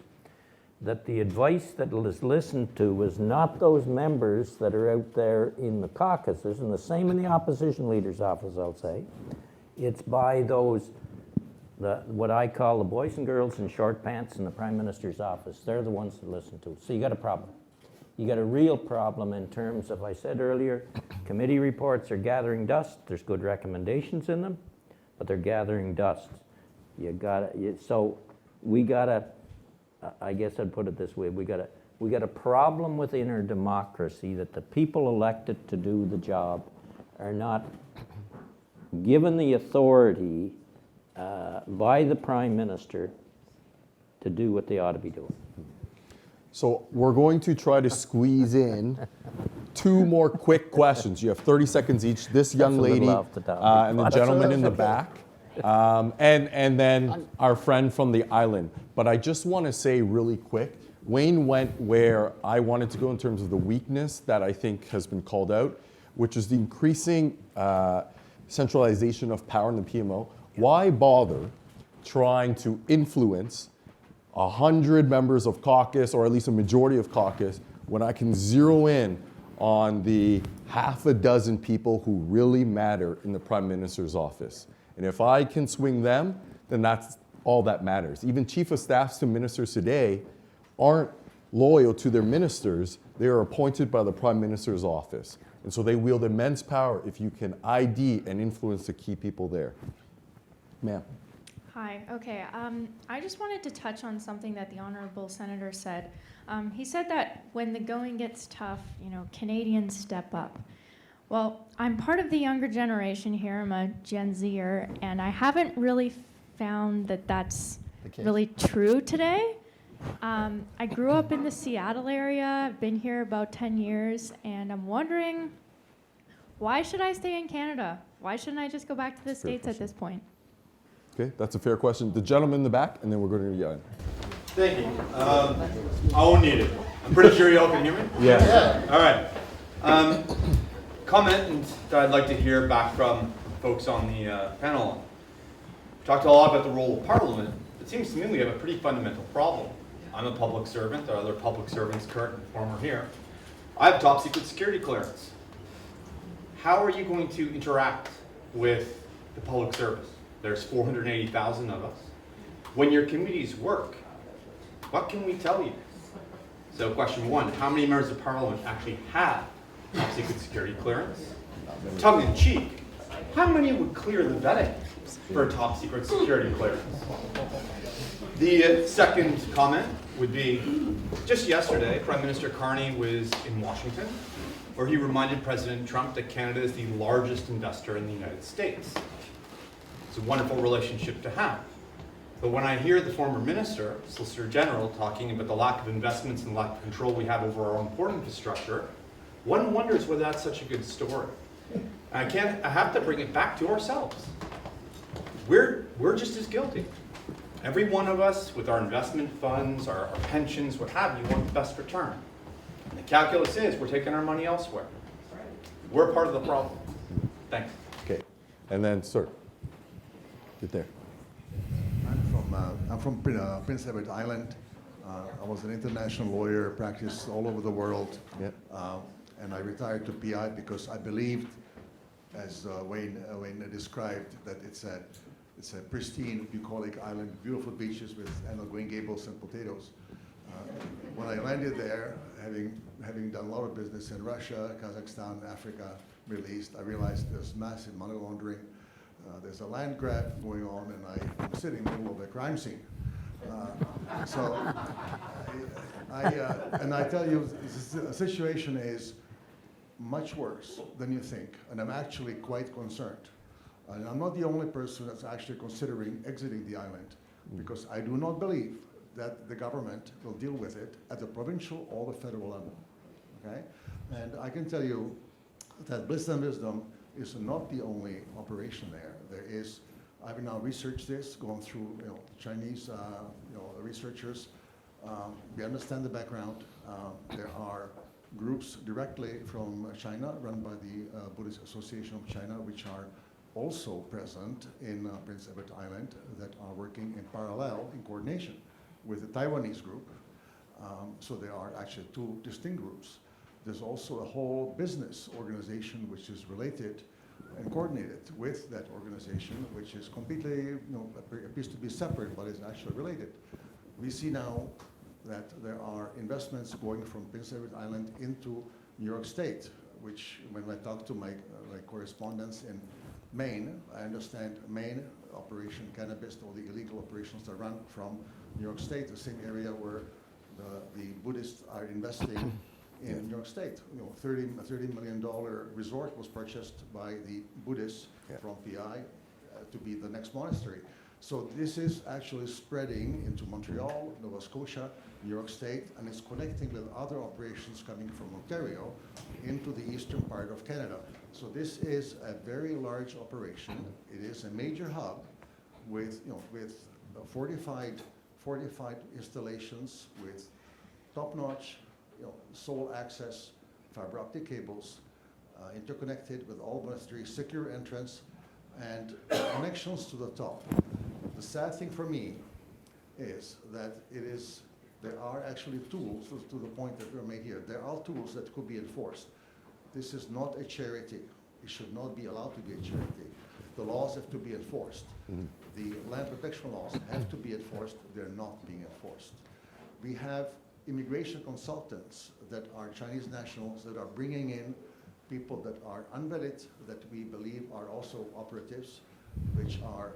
that the advice that is listened to is not those members that are out there in the caucuses, and the same in the opposition leader's office, I'll say. It's by those, what I call the boys and girls in short pants in the Prime Minister's office. They're the ones that listen to it. So you got a problem. You got a real problem in terms of, I said earlier, committee reports are gathering dust. There's good recommendations in them, but they're gathering dust. So we gotta, I guess I'd put it this way, we got a problem within our democracy that the people elected to do the job are not given the authority by the Prime Minister to do what they ought to be doing.
So we're going to try to squeeze in 2 more quick questions. You have 30 seconds each. This young lady and the gentleman in the back, and then our friend from the island. But I just want to say really quick, Wayne went where I wanted to go in terms of the weakness that I think has been called out, which is the increasing centralization of power in the PMO. Why bother trying to influence 100 members of caucus, or at least a majority of caucus, when I can zero in on the half a dozen people who really matter in the Prime Minister's office? And if I can swing them, then that's all that matters. Even chief of staffs to ministers today aren't loyal to their ministers. They are appointed by the Prime Minister's office. And so they wield immense power if you can ID and influence the key people there. Ma'am.
Hi, okay. I just wanted to touch on something that the Honourable Senator said. He said that when the going gets tough, Canadians step up. Well, I'm part of the younger generation here. I'm a Gen Zer, and I haven't really found that that's really true today. I grew up in the Seattle area. I've been here about 10 years, and I'm wondering, why should I stay in Canada? Why shouldn't I just go back to the States at this point?
Okay, that's a fair question. The gentleman in the back, and then we're going to go.
Thank you. I won't need it. I'm pretty sure you all can hear me?
Yeah.
All right. Comment that I'd like to hear back from folks on the panel. We talked a lot about the role of Parliament. It seems to me we have a pretty fundamental problem. I'm a public servant. There are other public servants, current and former here. I have top secret security clearance. How are you going to interact with the public service? There's 480,000 of us. When your committees work, what can we tell you? So question 1, how many members of Parliament actually have top secret security clearance? Tongue in cheek, how many would clear the vetting for a top secret security clearance? The second comment would be, just yesterday, Prime Minister Carney was in Washington, where he reminded President Trump that Canada is the largest investor in the United States. It's a wonderful relationship to have. But when I hear the former minister, Solicitor General, talking about the lack of investments and lack of control we have over our own port infrastructure, one wonders whether that's such a good story. And I have to bring it back to ourselves. We're just as guilty. Every one of us, with our investment funds, our pensions, what have you, want the best return. And the calculus is we're taking our money elsewhere. We're part of the problem. Thanks.
Okay, and then, sir. Get there.
I'm from Prince Edward Island. I was an international lawyer, practiced all over the world, and I retired to PI because I believed, as Wayne described, that it's a pristine, bucolic island, beautiful beaches with Green Gables and potatoes. When I landed there, having done a lot of business in Russia, Kazakhstan, Africa, Middle East, I realized there's massive money laundering. There's a land grab going on, and I'm sitting in the middle of a crime scene. So, and I tell you, the situation is much worse than you think, and I'm actually quite concerned. And I'm not the only person that's actually considering exiting the island, because I do not believe that the government will deal with it at the provincial or the federal level. Okay? And I can tell you that Bliss and Wisdom is not the only operation there. There is, I've now researched this, gone through Chinese researchers. We understand the background. There are groups directly from China, run by the Buddhist Association of China, which are also present in Prince Edward Island, that are working in parallel, in coordination with the Taiwanese group. So there are actually two distinct groups. There's also a whole business organization which is related and coordinated with that organization, which is completely, appears to be separate, but is actually related. We see now that there are investments going from Prince Edward Island into New York State, which, when I talk to my correspondents in Maine, I understand Maine operation cannabis, all the illegal operations are run from New York State, the same area where the Buddhists are investing in New York State. $30 million resort was purchased by the Buddhists from PI to be the next monastery. So this is actually spreading into Montreal, Nova Scotia, New York State, and it's connecting with other operations coming from Ontario into the eastern part of Canada. So this is a very large operation. It is a major hub with 45 installations with top-notch sole access fiber optic cables, interconnected with all monasteries, secure entrance, and connections to the top. The sad thing for me is that there are actually tools, to the point that were made here, there are tools that could be enforced. This is not a charity. It should not be allowed to be a charity. The laws have to be enforced. The land protection laws have to be enforced. They're not being enforced. We have immigration consultants that are Chinese nationals that are bringing in people that are unvetted, that we believe are also operatives, which are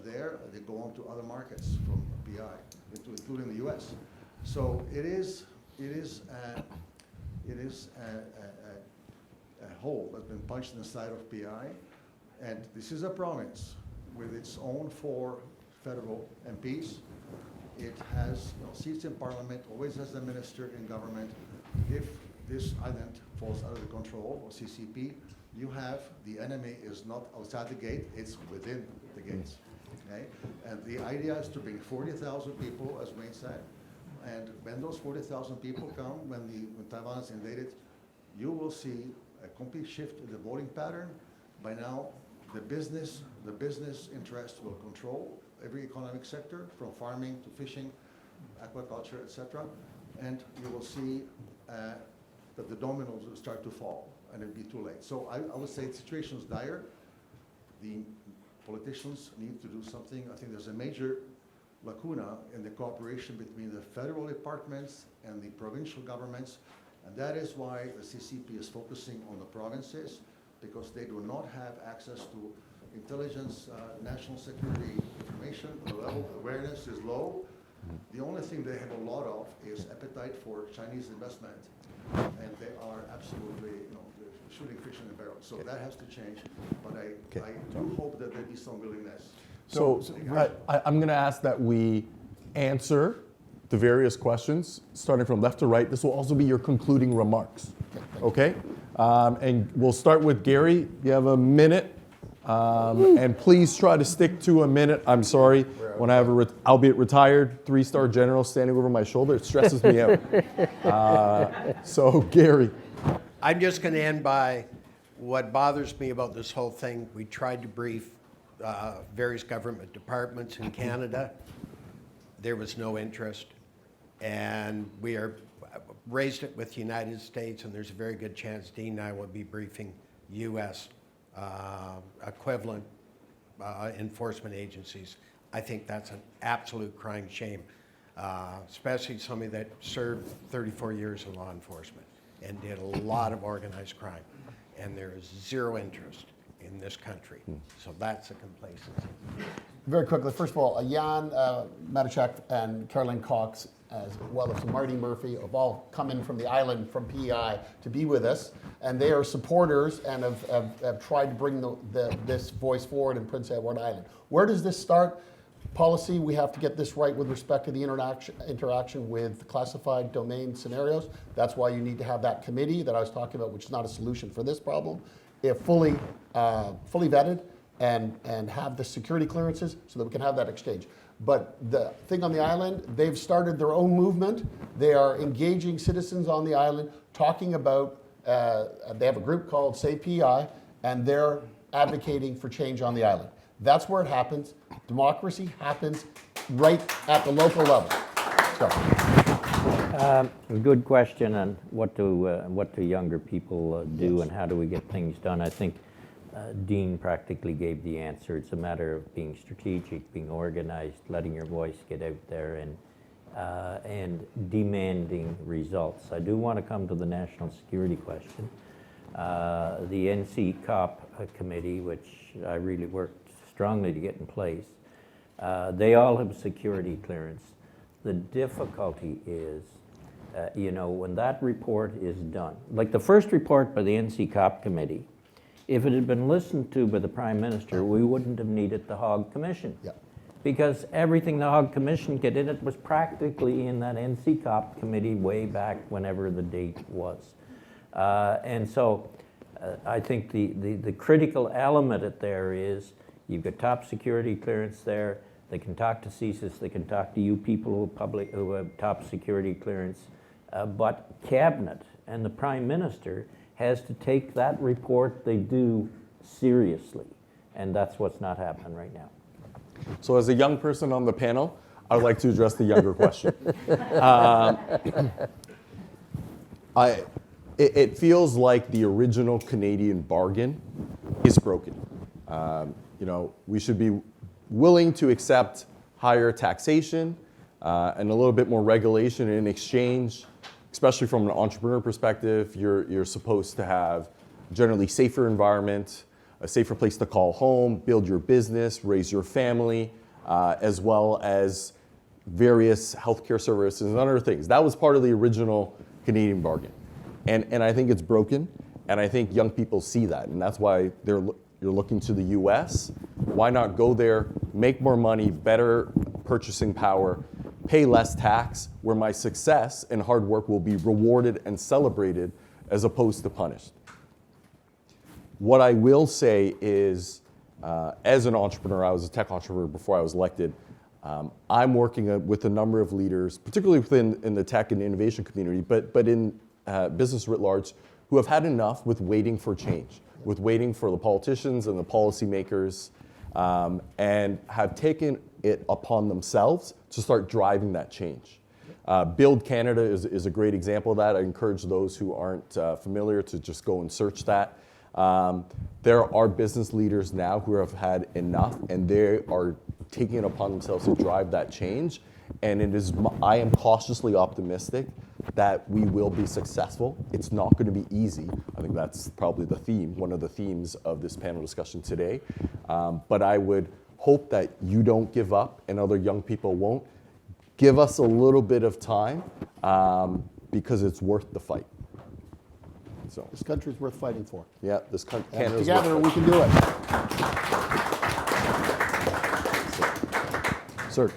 there. They go on to other markets from PI, including the U.S. So it is a hole that's been punched in the side of PI, and this is a province with its own 4 federal MPs. It has seats in parliament, always has a minister in government. If this island falls out of the control of CCP, you have the enemy is not outside the gate, it's within the gates. Okay? And the idea is to bring 40,000 people, as Wayne said. And when those 40,000 people come, when Taiwan is invaded, you will see a complete shift in the voting pattern. By now, the business interest will control every economic sector, from farming to fishing, aquaculture, etc. And you will see that the dominoes will start to fall, and it'll be too late. So I would say the situation is dire. The politicians need to do something. I think there's a major lacuna in the cooperation between the federal departments and the provincial governments, and that is why the CCP is focusing on the provinces, because they do not have access to intelligence, national security information. The level of awareness is low. The only thing they have a lot of is appetite for Chinese investment, and they are absolutely, shooting fish in a barrel. So that has to change. But I do hope that there be some willingness.
So I'm going to ask that we answer the various questions, starting from left to right. This will also be your concluding remarks. Okay? And we'll start with Garry. You have a minute. And please try to stick to a minute. I'm sorry, when I have albeit retired 3-star general standing over my shoulder, it stresses me out. So Garry.
I'm just going to end by what bothers me about this whole thing. We tried to brief various government departments in Canada. There was no interest. And we raised it with the United States, and there's a very good chance Dean and I will be briefing U.S. Equivalent enforcement agencies. I think that's an absolute crying shame, especially somebody that served 34 years in law enforcement and did a lot of organized crime. And there is zero interest in this country. So that's a complacency.
Very quickly, first of all, Jan Matichak and Caroline Cox, as well as Marty Murphy, have all come in from the island, from PEI, to be with us. And they are supporters and have tried to bring this voice forward in Prince Edward Island. Where does this start? Policy, we have to get this right with respect to the interaction with classified domain scenarios. That's why you need to have that committee that I was talking about, which is not a solution for this problem, if fully vetted and have the security clearances so that we can have that exchange. But the thing on the island, they've started their own movement. They are engaging citizens on the island, talking about, they have a group called Say PEI, and they're advocating for change on the island. That's where it happens. Democracy happens right at the local level.
Good question on what do younger people do and how do we get things done. I think Dean practically gave the answer. It's a matter of being strategic, being organized, letting your voice get out there, and demanding results. I do want to come to the national security question. The NC COP committee, which I really worked strongly to get in place, they all have security clearance. The difficulty is, when that report is done, like the first report by the NC COP committee, if it had been listened to by the Prime Minister, we wouldn't have needed the Hague Commission.
Yeah.
Because everything the Hague Commission did in it was practically in that NC COP committee way back whenever the date was. And so I think the critical element there is you've got top security clearance there. They can talk to CSIS. They can talk to you people who have top security clearance. But Cabinet and the Prime Minister has to take that report they do seriously. And that's what's not happening right now.
So as a young person on the panel, I would like to address the younger question. It feels like the original Canadian bargain is broken. We should be willing to accept higher taxation and a little bit more regulation in exchange, especially from an entrepreneur perspective. You're supposed to have generally safer environment, a safer place to call home, build your business, raise your family, as well as various healthcare services and other things. That was part of the original Canadian bargain. And I think it's broken, and I think young people see that, and that's why you're looking to the US. Why not go there, make more money, better purchasing power, pay less tax, where my success and hard work will be rewarded and celebrated as opposed to punished. What I will say is, as an entrepreneur, I was a tech entrepreneur before I was elected. I'm working with a number of leaders, particularly within the tech and innovation community, but in business writ large, who have had enough with waiting for change, with waiting for the politicians and the policymakers, and have taken it upon themselves to start driving that change. Build Canada is a great example of that. I encourage those who aren't familiar to just go and search that. There are business leaders now who have had enough, and they are taking it upon themselves to drive that change. And I am cautiously optimistic that we will be successful. It's not going to be easy. I think that's probably the theme, one of the themes of this panel discussion today. But I would hope that you don't give up and other young people won't. Give us a little bit of time because it's worth the fight. So
this country's worth fighting for.
Yeah, this country.
Together we can do it.
Sir.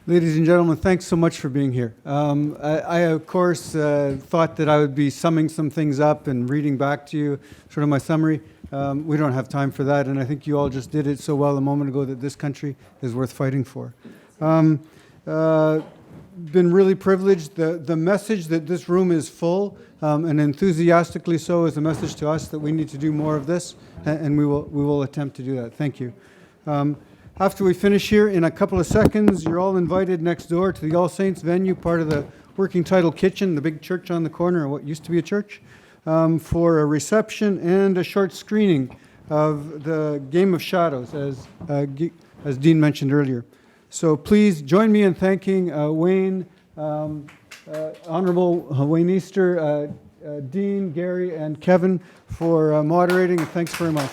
Ladies and gentlemen, thanks so much for being here. I of course, thought that I would be summing some things up and reading back to you sort of my summary. We don't have time for that, and I think you all just did it so well a moment ago that this country is worth fighting for. Been really privileged. The message that this room is full, and enthusiastically so, is a message to us that we need to do more of this, and we will attempt to do that. Thank you. After we finish here, in a couple of seconds, you're all invited next door to the All Saints venue, part of the Working Title Kitchen, the big church on the corner of what used to be a church, for a reception and a short screening of the Game of Shadows, as Dean mentioned earlier. So please join me in thanking Wayne, Honorable Wayne Easter, Dean, Garry, and Kevin for moderating. Thanks very much.